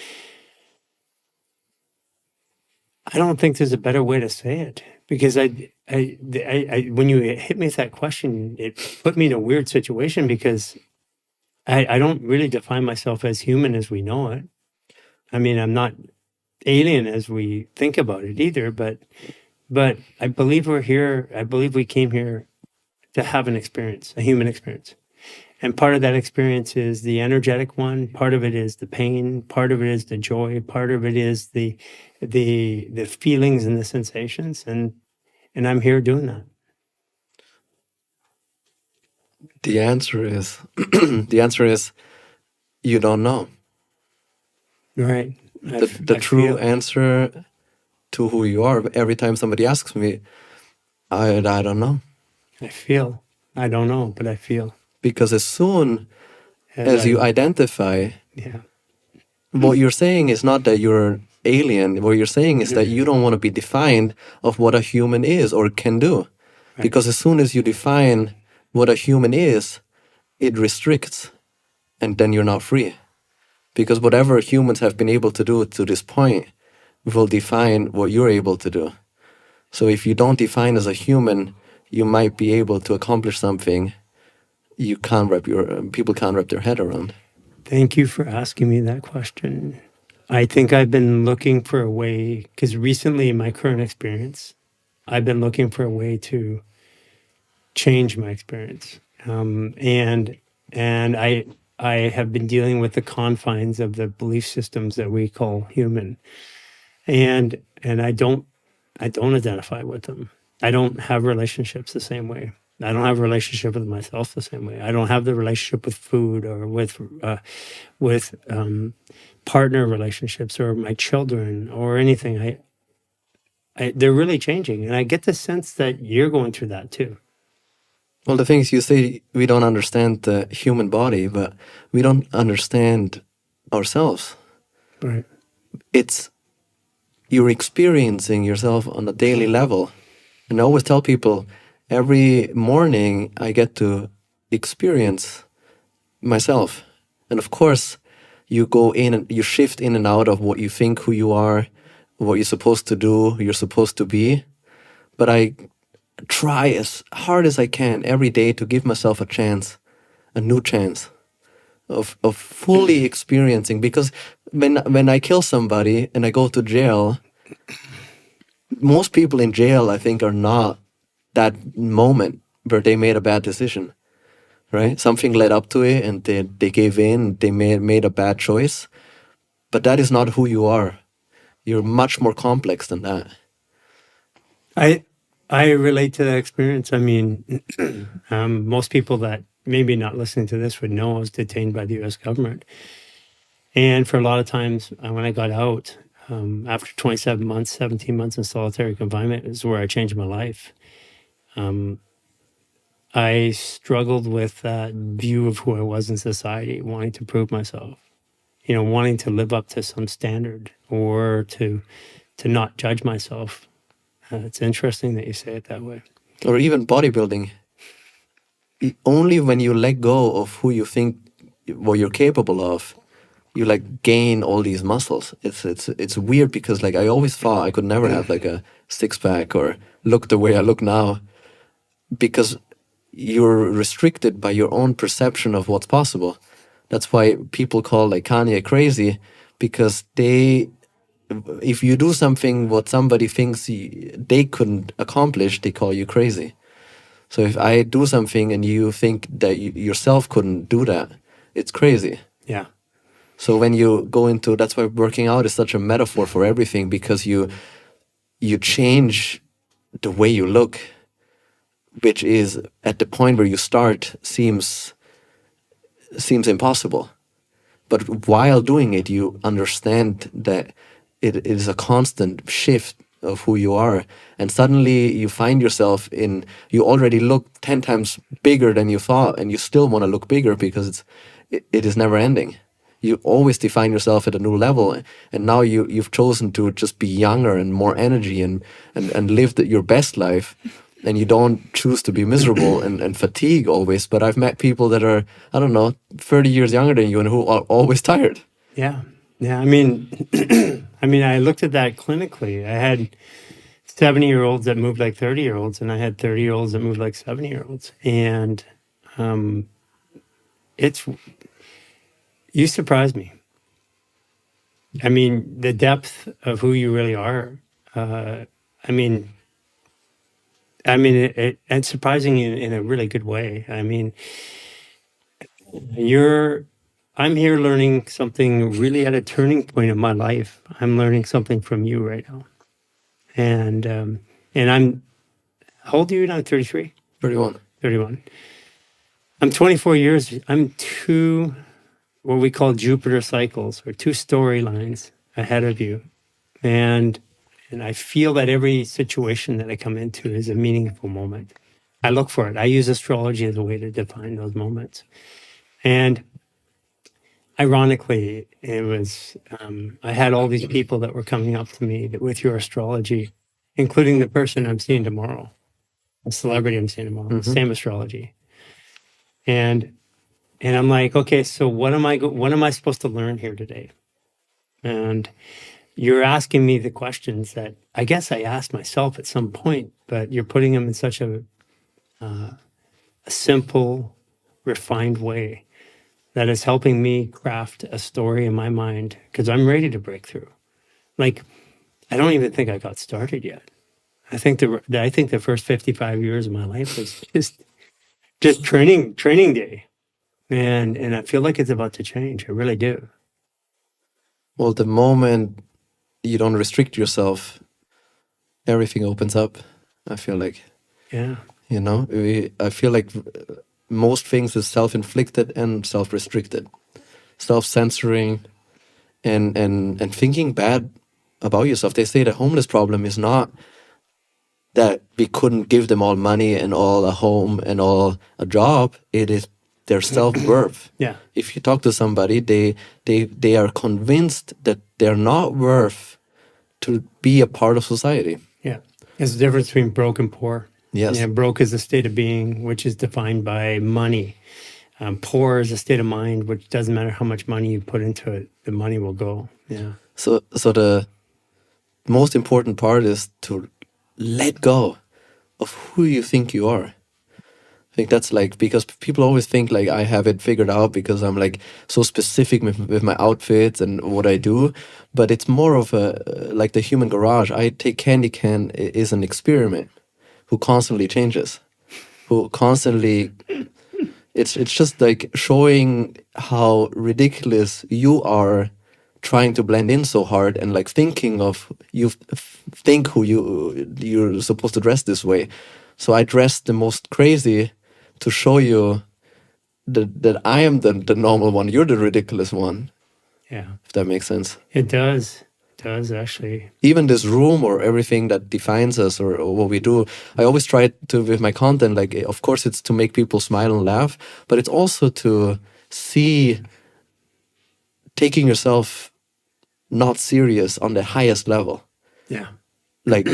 I don't think there's a better way to say it, because when you hit me with that question, it put me in a weird situation, because I don't really define myself as human as we know it. I mean, I'm not alien as we think about it either, but I believe we're here. I believe we came here to have an experience, a human experience. And part of that experience is the energetic one. Part of it is the pain. Part of it is the joy. Part of it is the feelings and the sensations. And I'm here doing that. The answer is the answer is you don't know. Right. The true answer to who you are. Every time somebody asks me, I don't know. I don't know, but I feel. Because as soon as you identify, yeah, what you're saying is not that you're an alien. What you're saying is that you don't want to be defined of what a human is or can do. Right. Because as soon as you define what a human is, it restricts, and then you're not free. Because whatever humans have been able to do to this point will define what you're able to do. So if you don't define as a human, you might be able to accomplish something you can't people can't wrap their head around. Thank you for asking me that question. I think I've been looking for a way, because recently in my current experience, I've been looking for a way to change my experience. And I have been dealing with the confines of the belief systems that we call human. And I don't identify with them. I don't have relationships the same way. I don't have a relationship with myself the same way. I don't have the relationship with food or with partner relationships or my children or anything. They're really changing, and I get the sense that you're going through that too. Well, the thing is, you say we don't understand the human body, but we don't understand ourselves. Right. It's you're experiencing yourself on a daily level. And I always tell people, every morning I get to experience myself. And of course, you go in and you shift in and out of what you think who you are, what you're supposed to do, who you're supposed to be. But I try as hard as I can every day to give myself a chance, a new chance of fully experiencing. Because when I kill somebody and I go to jail, most people in jail, I think, are not that moment where they made a bad decision, right? Something led up to it and they gave in, they made a bad choice. But that is not who you are. You're much more complex than that. I relate to that experience. I mean, most people that maybe not listening to this would know I was detained by the U.S. government. And for a lot of times when I got out, after 27 months, 17 months in solitary confinement is where I changed my life. I struggled with that view of who I was in society, wanting to prove myself, wanting to live up to some standard or to not judge myself. It's interesting that you say it that way. Or even bodybuilding. Only when you let go of who you think what you're capable of, you like gain all these muscles. It's weird because like I always thought I could never have like a six pack or look the way I look now, because you're restricted by your own perception of what's possible. That's why people call like Kanye crazy, because if you do something what somebody thinks they couldn't accomplish, they call you crazy. So if I do something and you think that you yourself couldn't do that, it's crazy. Yeah. So when you go into, that's why working out is such a metaphor for everything, because you change the way you look, which is at the point where you start seems impossible. But while doing it, you understand that it is a constant shift of who you are. And suddenly you find yourself you already look 10 times bigger than you thought, and you still want to look bigger because it is never ending. You always define yourself at a new level. And now you've chosen to just be younger and more energy and live your best life. And you don't choose to be miserable and fatigue always. But I've met people that are, I don't know, 30 years younger than you and who are always tired. Yeah. Yeah. I mean, I looked at that clinically. I had 70-year-olds that moved like 30-year-olds, and I had 30-year-olds that moved like 70-year-olds. And you surprised me. I mean, the depth of who you really are. It's surprising in a really good way. I mean, I'm here learning something really at a turning point in my life. I'm learning something from you right now. And I'm, how old are you now? 33? 31. 31. I'm 24 years. I'm two, what we call Jupiter cycles, or two storylines ahead of you. And I feel that every situation that I come into is a meaningful moment. I look for it. I use astrology as a way to define those moments. And ironically, it was, I had all these people that were coming up to me with your astrology, including the person I'm seeing tomorrow, a celebrity I'm seeing tomorrow, same astrology. And I'm like, okay, so what am I supposed to learn here today? And you're asking me the questions that I guess I asked myself at some point, but you're putting them in such a simple, refined way that is helping me craft a story in my mind, because I'm ready to break through. Like, I don't even think I got started yet. I think the first 55 years of my life was just training day, and I feel like it's about to change. I really do. Well, the moment you don't restrict yourself, everything opens up. I feel like, Yeah. I feel like most things is self-inflicted and self-restricted, self-censoring, and thinking bad about yourself. They say the homeless problem is not that we couldn't give them all money and all a home and all a job. It is their self-worth. Yeah. If you talk to somebody, they are convinced that they're not worth to be a part of society. Yeah. There's a difference between broke and poor. Yes. Yeah, broke is a state of being, which is defined by money. Poor is a state of mind, which doesn't matter how much money you put into it, the money will go. Yeah. So the most important part is to let go of who you think you are. I think that's like, because people always think like I have it figured out because I'm like so specific with my outfits and what I do, but it's more of a like the human garage. I take Candy Can is an experiment who constantly changes, who constantly. It's just like showing how ridiculous you are, trying to blend in so hard and like thinking of think who you're supposed to dress this way. So I dress the most crazy to show you that I am the normal one. You're the ridiculous one. Yeah. If that makes sense. It does. It does, actually. Even this room or everything that defines us or what we do, I always try to, with my content, like, of course it's to make people smile and laugh, but it's also to see taking yourself not serious on the highest level. Yeah. Like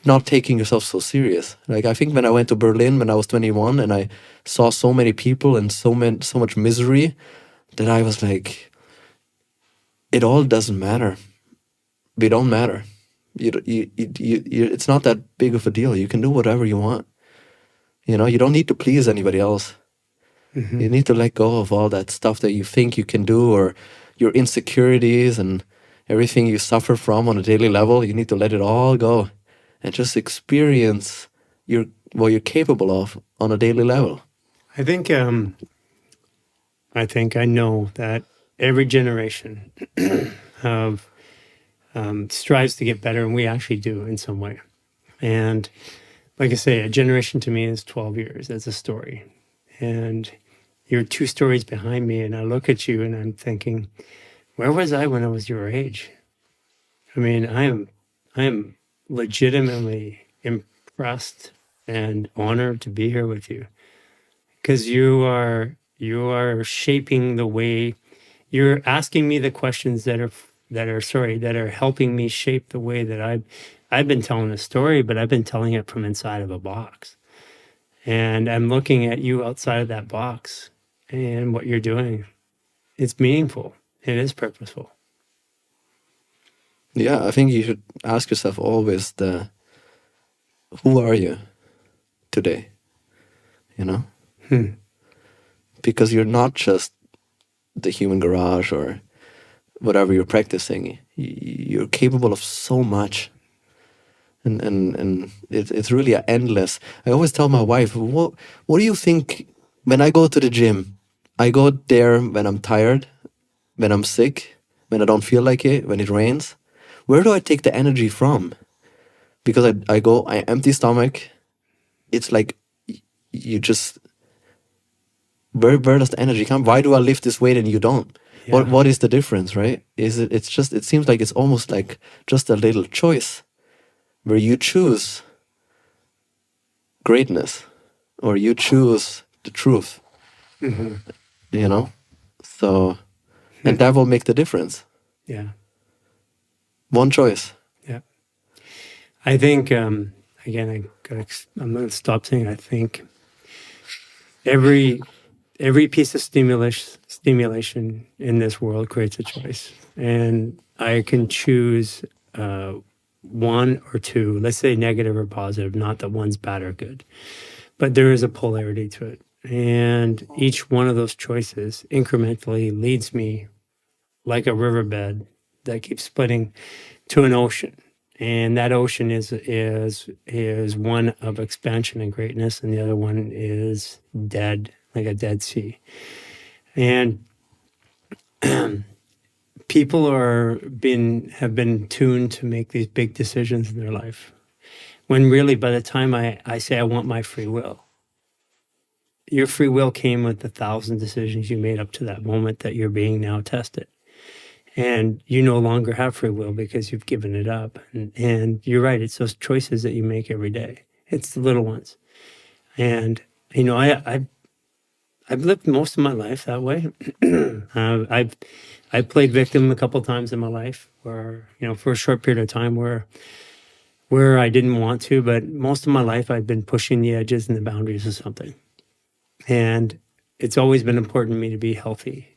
not taking yourself so serious. Like I think when I went to Berlin when I was 21 and I saw so many people and so much misery, that I was like, it all doesn't matter. We don't matter. It's not that big of a deal. You can do whatever you want. You don't need to please anybody else. You need to let go of all that stuff that you think you can do, or your insecurities and everything you suffer from on a daily level. You need to let it all go and just experience what you're capable of on a daily level. I think I know that every generation of strives to get better, and we actually do in some way. And like I say, a generation to me is 12 years as a story. And you're two stories behind me, and I look at you and I'm thinking, where was I when I was your age? I mean, I am legitimately impressed and honored to be here with you, because you are shaping the way. You're asking me the questions that are helping me shape the way that I've been telling a story, but I've been telling it from inside of a box. And I'm looking at you outside of that box, and what you're doing. It's meaningful. It is purposeful. Yeah, I think you should ask yourself always who are you today? Because you're not just the human garage or whatever you're practicing. You're capable of so much. And it's really endless. I always tell my wife, what do you think when I go to the gym? I go there when I'm tired, when I'm sick, when I don't feel like it, when it rains. Where do I take the energy from? Because I empty stomach. It's like you just, where does the energy come? Why do I lift this weight and you don't? Yeah. What is the difference, right? It seems like it's almost like just a little choice where you choose greatness or you choose the truth, Hmm. you know? So, and that will make the difference. Yeah. One choice. Yeah. I think, again, I'm going to stop saying I think. Every piece of stimulation in this world creates a choice, and I can choose one or two. Let's say negative or positive. Not that one's bad or good, but there is a polarity to it, and each one of those choices incrementally leads me like a riverbed that keeps splitting to an ocean. And that ocean is one of expansion and greatness, and the other one is dead, like a dead sea. And people have been tuned to make these big decisions in their life. When really, by the time I say I want my free will, your free will came with 1,000 decisions you made up to that moment that you're being now tested. And you no longer have free will because you've given it up. And you're right, it's those choices that you make every day. It's the little ones. And I've lived most of my life that way. I've played victim a couple times in my life, where for a short period of time where I didn't want to, but most of my life I've been pushing the edges and the boundaries of something. And it's always been important to me to be healthy.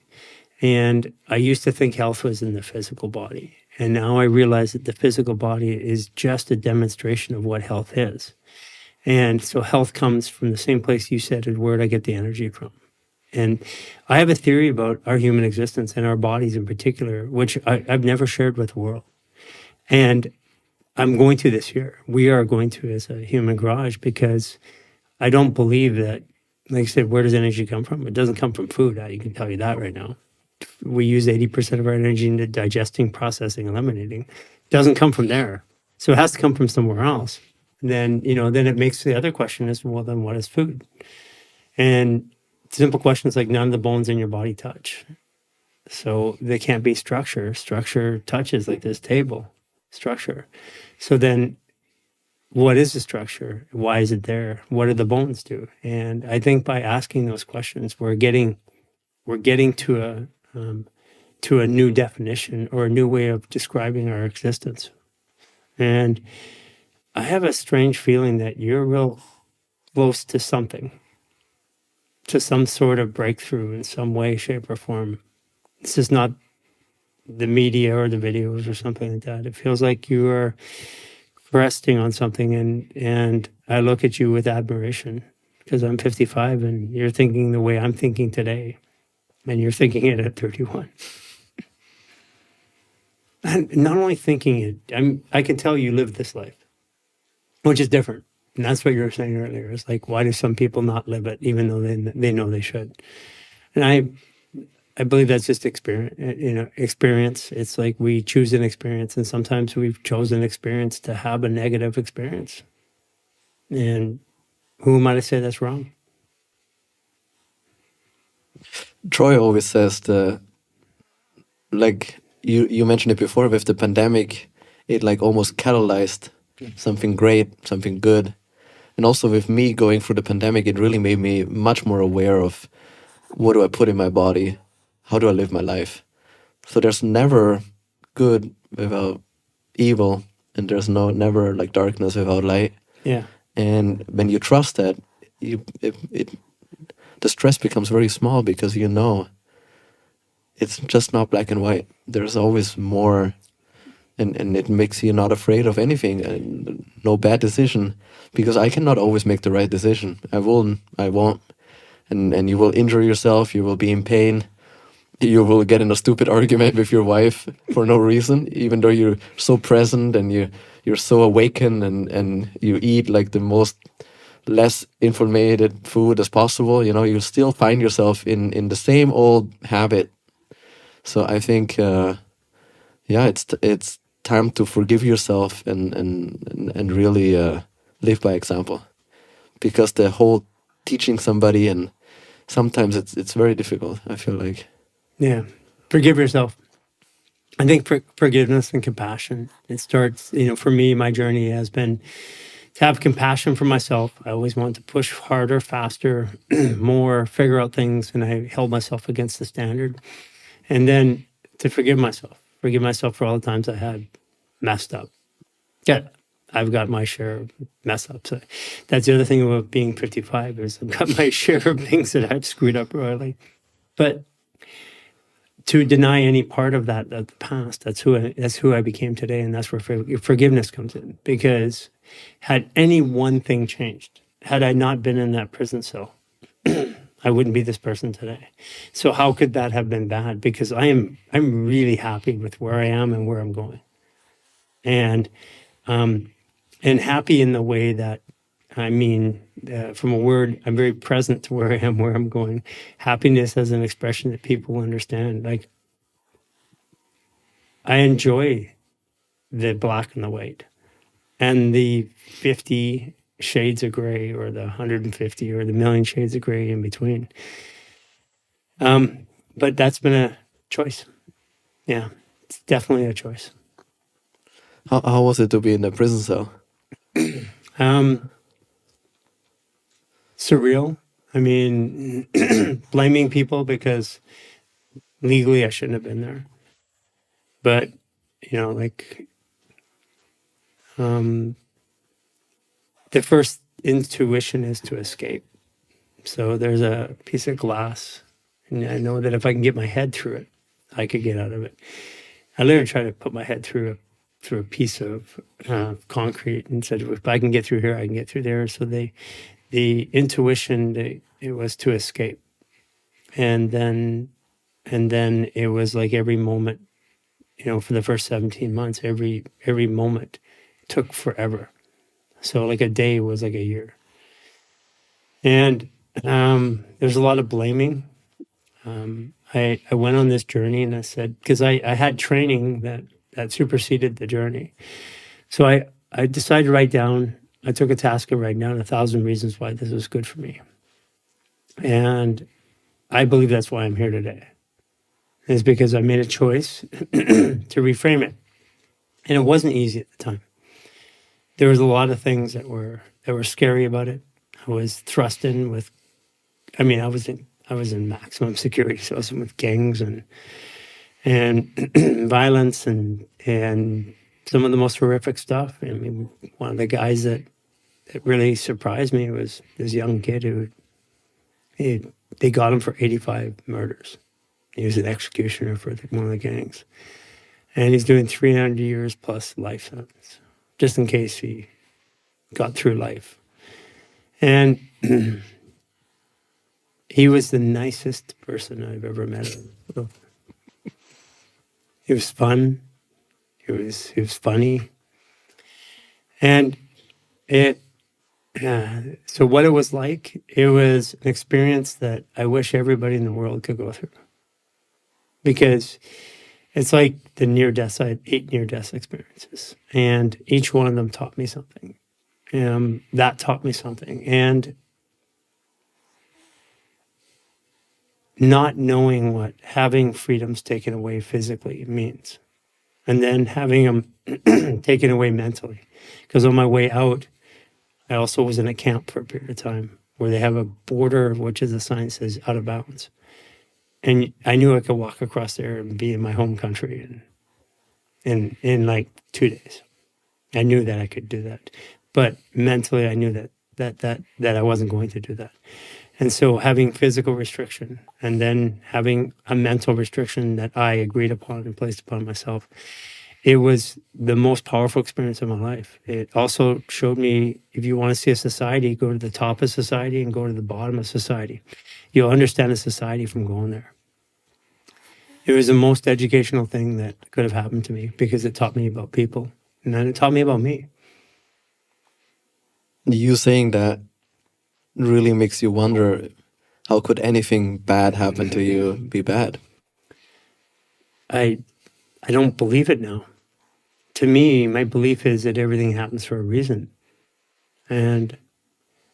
And I used to think health was in the physical body. And now I realize that the physical body is just a demonstration of what health is. And so health comes from the same place you said, is where I get the energy from. And I have a theory about our human existence and our bodies in particular, which I've never shared with the world. And I'm going to this year. We are going to as a human garage, because I don't believe that, like I said, where does energy come from? It doesn't come from food. I can tell you that right now. We use 80% of our energy into digesting, processing, eliminating. It doesn't come from there. So it has to come from somewhere else. And then it makes the other question is, well, then what is food? And simple questions like, none of the bones in your body touch. So they can't be structure. Structure touches, like this table, structure. So then what is the structure? Why is it there? What do the bones do? And I think by asking those questions, we're getting to a new definition or a new way of describing our existence. And I have a strange feeling that you're real close to something, to some sort of breakthrough in some way, shape, or form. This is not the media or the videos or something like that. It feels like you are resting on something, and I look at you with admiration, because I'm 55 and you're thinking the way I'm thinking today, and you're thinking it at 31. And not only thinking it, I can tell you live this life, which is different. And that's what you were saying earlier. It's like, why do some people not live it, even though they know they should? And I believe that's just experience. Experience. It's like we choose an experience, and sometimes we've chosen an experience to have a negative experience. And who am I to say that's wrong? Troy always says like you mentioned it before with the pandemic, it like almost catalyzed something great, something good. And also with me going through the pandemic, it really made me much more aware of what do I put in my body? How do I live my life? So there's never good without evil, and there's never like darkness without light. Yeah. And when you trust that, the stress becomes very small, because you know it's just not black and white. There's always more, and it makes you not afraid of anything. And no bad decision, because I cannot always make the right decision. I won't, and you will injure yourself. You will be in pain. You will get in a stupid argument with your wife for no reason, even though you're so present and you're so awakened, and you eat like the most less informated food as possible, you still find yourself in the same old habit. So I think, yeah, it's time to forgive yourself and really live by example, because the whole teaching somebody, and sometimes it's very difficult, I feel like. Yeah. Forgive yourself. I think forgiveness and compassion, it starts, for me, my journey has been to have compassion for myself. I always wanted to push harder, faster, more, figure out things, and I held myself against the standard. And then to forgive myself for all the times I had messed up. Yeah, I've got my share of mess ups. So that's the other thing about being 55 is I've got my share of things that I've screwed up royally. But to deny any part of that of the past, that's who I became today, and that's where forgiveness comes in. Because had any one thing changed, had I not been in that prison cell, I wouldn't be this person today. So how could that have been bad? Because I'm really happy with where I am and where I'm going, and happy in the way that, I mean, from a word, I'm very present to where I am, where I'm going. Happiness as an expression that people understand. Like, I enjoy the black and the white and the 50 shades of gray, or the 150 or the million shades of gray in between. But that's been a choice. Yeah, it's definitely a choice. How was it to be in the prison cell? Surreal. I mean, blaming people because legally I shouldn't have been there. But, like, the first intuition is to escape. So there's a piece of glass, and I know that if I can get my head through it, I could get out of it. I literally tried to put my head through a piece of concrete and said, if I can get through here, I can get through there. So the intuition, it was to escape. And then it was like every moment, for the first 17 months, every moment took forever. So like a day was like a year. And there's a lot of blaming. I went on this journey, and I said, because I had training that superseded the journey. So I decided to write down, I took a task of writing down 1,000 reasons why this was good for me. And I believe that's why I'm here today. It's because I made a choice to reframe it. And it wasn't easy at the time. There was a lot of things that were scary about it. I was thrust in with, I mean, I was in maximum security, so I was in with gangs and violence and some of the most horrific stuff. I mean, one of the guys that really surprised me was this young kid who they got him for 85 murders. He was an executioner for one of the gangs, and he's doing 300 years plus life sentence, just in case he got through life. And he was the nicest person I've ever met. He was fun. He was funny. And so what it was like, it was an experience that I wish everybody in the world could go through. Because it's like the near-death, I had 8 near-death experiences. And each one of them taught me something. That taught me something. And not knowing what having freedoms taken away physically means, and then having them taken away mentally. Because on my way out, I also was in a camp for a period of time where they have a border, which is a sign that says out of bounds. And I knew I could walk across there and be in my home country in like 2 days. I knew that I could do that. But mentally, I knew that I wasn't going to do that. And so having physical restriction and then having a mental restriction that I agreed upon and placed upon myself, it was the most powerful experience of my life. It also showed me, if you want to see a society, go to the top of society and go to the bottom of society. You'll understand a society from going there. It was the most educational thing that could have happened to me because it taught me about people, and then it taught me about me. You saying that really makes you wonder, how could anything bad happen to you be bad? I don't believe it now. To me, my belief is that everything happens for a reason. And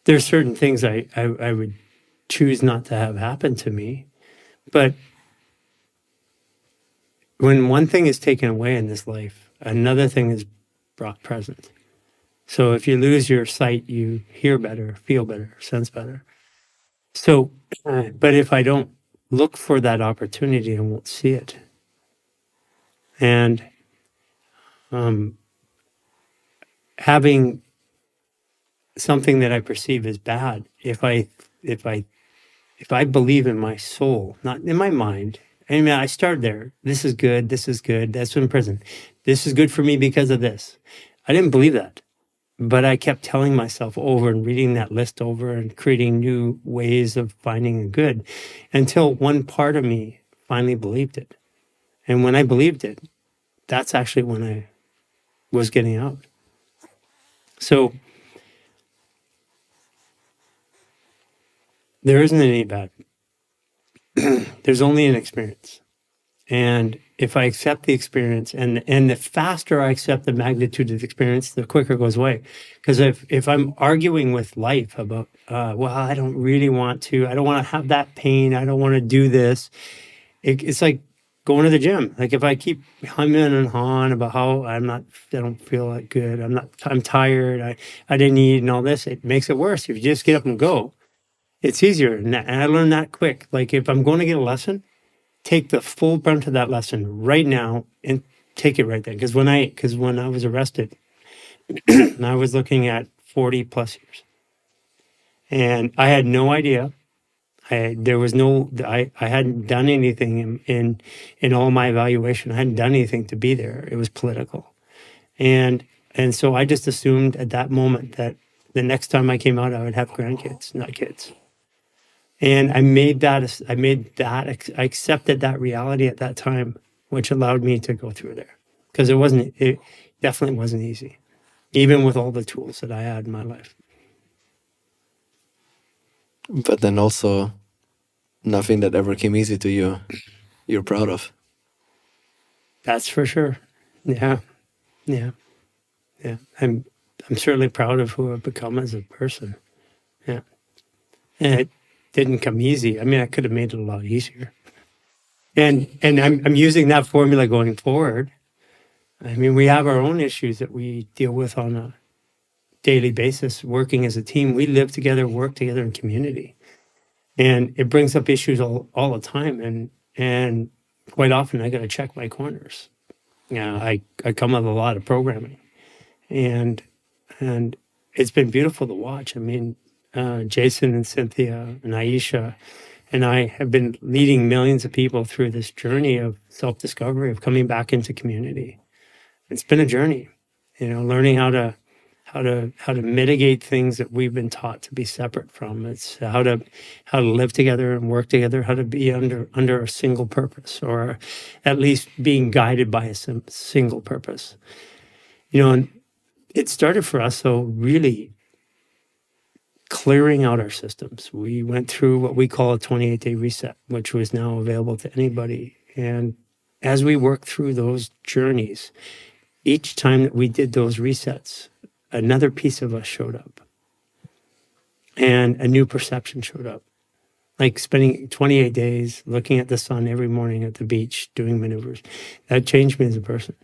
there's certain things I would choose not to have happen to me. But when one thing is taken away in this life, another thing is brought present. So if you lose your sight, you hear better, feel better, sense better. So, but if I don't look for that opportunity, I won't see it. And having something that I perceive as bad, if I believe in my soul, not in my mind, I mean, I started there. This is good. This is good. That's in prison. This is good for me because of this. I didn't believe that, but I kept telling myself over and reading that list over and creating new ways of finding a good, until one part of me finally believed it. And when I believed it, that's actually when I was getting out. So there isn't any bad. There's only an experience. And if I accept the experience, and the faster I accept the magnitude of the experience, the quicker it goes away. Because if I'm arguing with life about, well, I don't really want to, I don't want to have that pain, I don't want to do this. It's like going to the gym. Like if I keep humming and hawing about how I don't feel that good, I'm tired, I didn't eat and all this, it makes it worse. If you just get up and go, it's easier. And I learned that quick. Like if I'm going to get a lesson, take the full brunt of that lesson right now and take it right then. Because when I was arrested, I was looking at 40 plus years, and I had no idea. I hadn't done anything in all my evaluation. I hadn't done anything to be there. It was political, and so I just assumed at that moment that the next time I came out, I would have grandkids, not kids. And I accepted that reality at that time, which allowed me to go through there. Because it definitely wasn't easy, even with all the tools that I had in my life. But then also, nothing that ever came easy to you, you're proud of. That's for sure. Yeah. Yeah. Yeah. I'm certainly proud of who I've become as a person. Yeah. And it didn't come easy. I mean, I could have made it a lot easier. And I'm using that formula going forward. I mean, we have our own issues that we deal with on a daily basis, working as a team. We live together, work together in community. And it brings up issues all the time. And quite often I got to check my corners. I come with a lot of programming. And it's been beautiful to watch. I mean, Jason and Cynthia and Aisha and I have been leading millions of people through this journey of self-discovery, of coming back into community. It's been a journey, learning how to mitigate things that we've been taught to be separate from. It's how to live together and work together, how to be under a single purpose, or at least being guided by a single purpose. And it started for us, so really clearing out our systems. We went through what we call a 28-day reset, which was now available to anybody. And as we worked through those journeys, each time that we did those resets, another piece of us showed up. And a new perception showed up. Like spending 28 days looking at the sun every morning at the beach, doing maneuvers. That changed me as a person.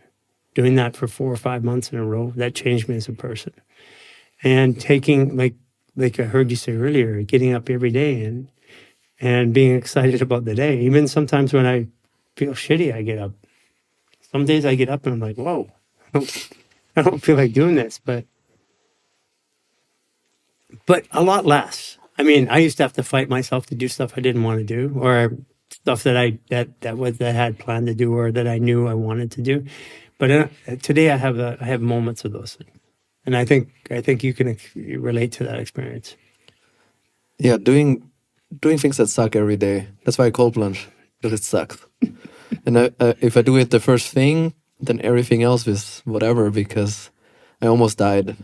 Doing that for 4 or 5 months in a row, that changed me as a person. And taking, like I heard you say earlier, getting up every day and being excited about the day. Even sometimes when I feel shitty, I get up. Some days I get up and I'm like, whoa, I don't feel like doing this, but a lot less. I mean, I used to have to fight myself to do stuff I didn't want to do, or stuff that I had planned to do, or that I knew I wanted to do. But today I have moments of those things, and I think you can relate to that experience. Yeah, doing things that suck every day. That's why I cold plunge, because it sucks. And if I do it the first thing, then everything else is whatever, because I almost died.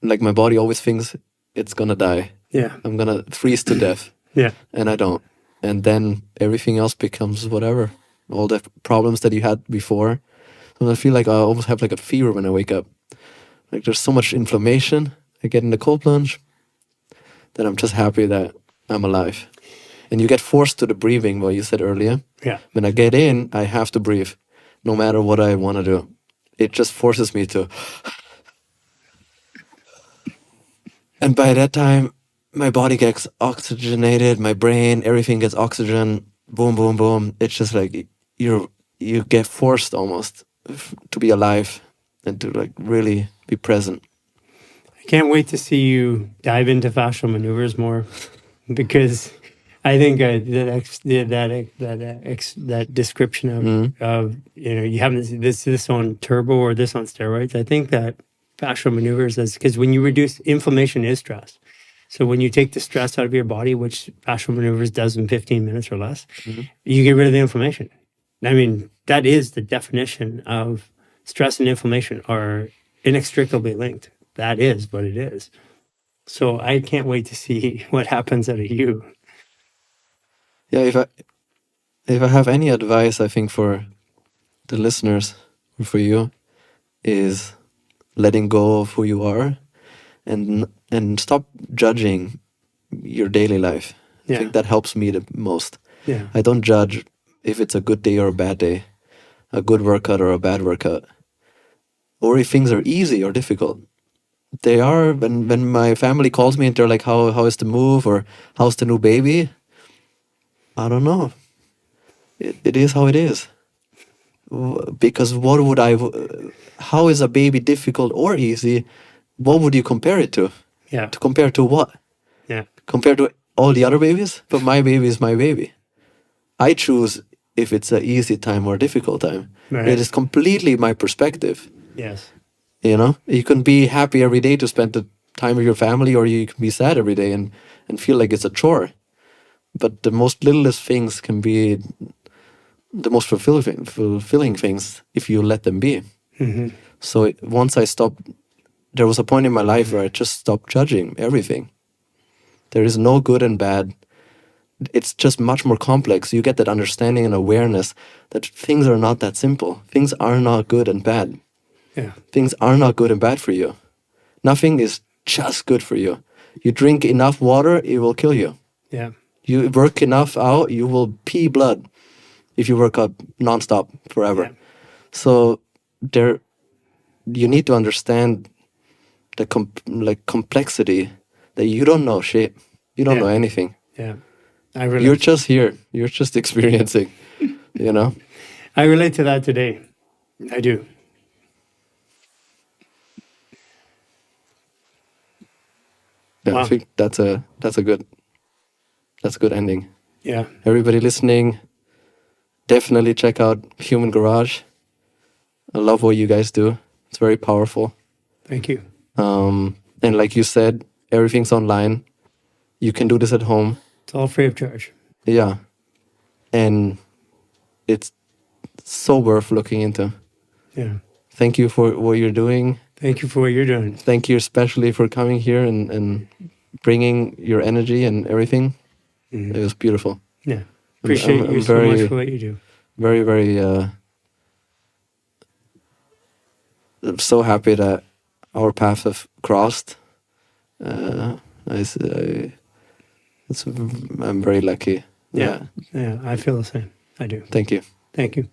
Like my body always thinks it's gonna die Yeah. I'm gonna freeze to death, Yeah. and I don't. And then everything else becomes whatever. All the problems that you had before. And I feel like I almost have like a fever when I wake up. Like there's so much inflammation. I get in the cold plunge. Then I'm just happy that I'm alive. And you get forced to the breathing, what you said earlier. Yeah. When I get in, I have to breathe, no matter what I want to do. It just forces me to. And by that time, my body gets oxygenated, my brain, everything gets oxygen. Boom, boom, boom. It's just like you get forced almost to be alive and to like really be present. I can't wait to see you dive into fascial maneuvers more, because I think that description of you have this on turbo or this on steroids. I think that fascial maneuvers is because when you reduce inflammation is stress. So when you take the stress out of your body, which fascial maneuvers does in 15 minutes or less, you get rid of the inflammation. I mean, that is the definition of stress and inflammation are inextricably linked. That is what it is. So I can't wait to see what happens out of you. Yeah, if I have any advice, I think for the listeners or for you is letting go of who you are and stop judging your daily life. I Yeah. think that helps me the most. Yeah. I don't judge if it's a good day or a bad day, a good workout or a bad workout, or if things are easy or difficult. They are when my family calls me and they're like, how is the move or how's the new baby? I don't know. It is how it is. Because what would how is a baby difficult or easy? What would you compare it to? Yeah. To compare to what? Yeah. Compared to all the other babies? But my baby is my baby. I choose if it's an easy time or a difficult time. Right. It is completely my perspective. Yes. You know, you can be happy every day to spend the time with your family, or you can be sad every day and feel like it's a chore. But the most littlest things can be the most fulfilling things if you let them be. Mm-hmm. So once I stopped, there was a point in my life where I just stopped judging everything. There is no good and bad. It's just much more complex. You get that understanding and awareness that things are not that simple. Things are not good and bad. Yeah. Things are not good and bad for you. Nothing is just good for you. You drink enough water, it will kill you. Yeah. You work enough out, you will pee blood if you work out nonstop forever. Yeah. So you need to understand the complexity that you don't know shit. You don't Yeah. know anything. Yeah. I relate. You're just here. You're just experiencing, you know? I relate to that today. I do. Yeah, Wow. I think that's a good ending. Yeah. Everybody listening, definitely check out Human Garage. I love what you guys do. It's very powerful. Thank you. And like you said, everything's online. You can do this at home. It's all free of charge. Yeah. And it's so worth looking into. Yeah. Thank you for what you're doing. Thank you for what you're doing. Thank you especially for coming here and bringing your energy and everything. Mhm. It was beautiful. Yeah. Appreciate you so much for what you do. Very, very I'm so happy that our paths have crossed. I'm very lucky. Yeah. Yeah. I feel the same. I do. Thank you. Thank you.